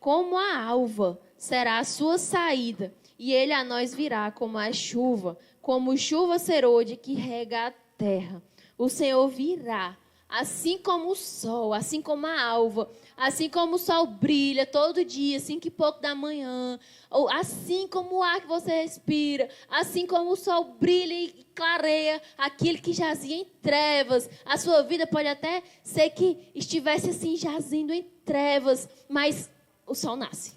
Como a alva será a sua saída, e Ele a nós virá como a chuva, como chuva serôdia que rega a terra. O Senhor virá Assim como o sol, assim como a alva, assim como o sol brilha todo dia, 5 e pouco da manhã, ou assim como o ar que você respira, assim como o sol brilha e clareia aquilo que jazia em trevas. A sua vida pode até ser que estivesse assim jazindo em trevas, mas o sol nasce.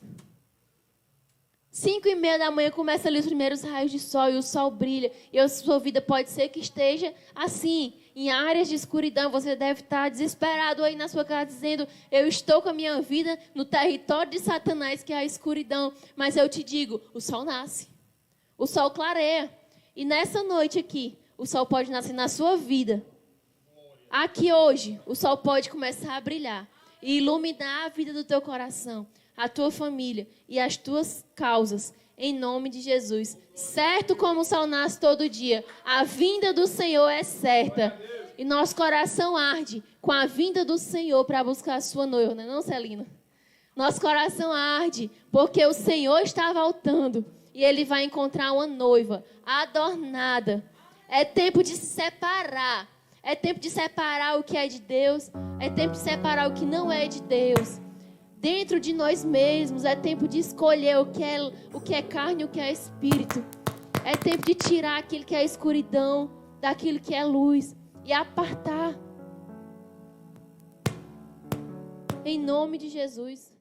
5:30 da manhã começa ali os primeiros raios de sol e o sol brilha. E a sua vida pode ser que esteja assim, em áreas de escuridão. Você deve estar desesperado aí na sua casa dizendo: eu estou com a minha vida no território de Satanás, que é a escuridão. Mas eu te digo, o sol nasce. O sol clareia. E nessa noite aqui, o sol pode nascer na sua vida. Aqui hoje, o sol pode começar a brilhar e iluminar a vida do teu coração, a tua família e as tuas causas, em nome de Jesus. Certo como o sol nasce todo dia, a vinda do Senhor é certa. E nosso coração arde com a vinda do Senhor para buscar a sua noiva, não é não, Celina? Nosso coração arde porque o Senhor está voltando e Ele vai encontrar uma noiva adornada. É tempo de se separar. É tempo de separar o que é de Deus. É tempo de separar o que não é de Deus. Dentro de nós mesmos, é tempo de escolher o que é carne e o que é espírito. É tempo de tirar aquilo que é escuridão daquilo que é luz e apartar. Em nome de Jesus.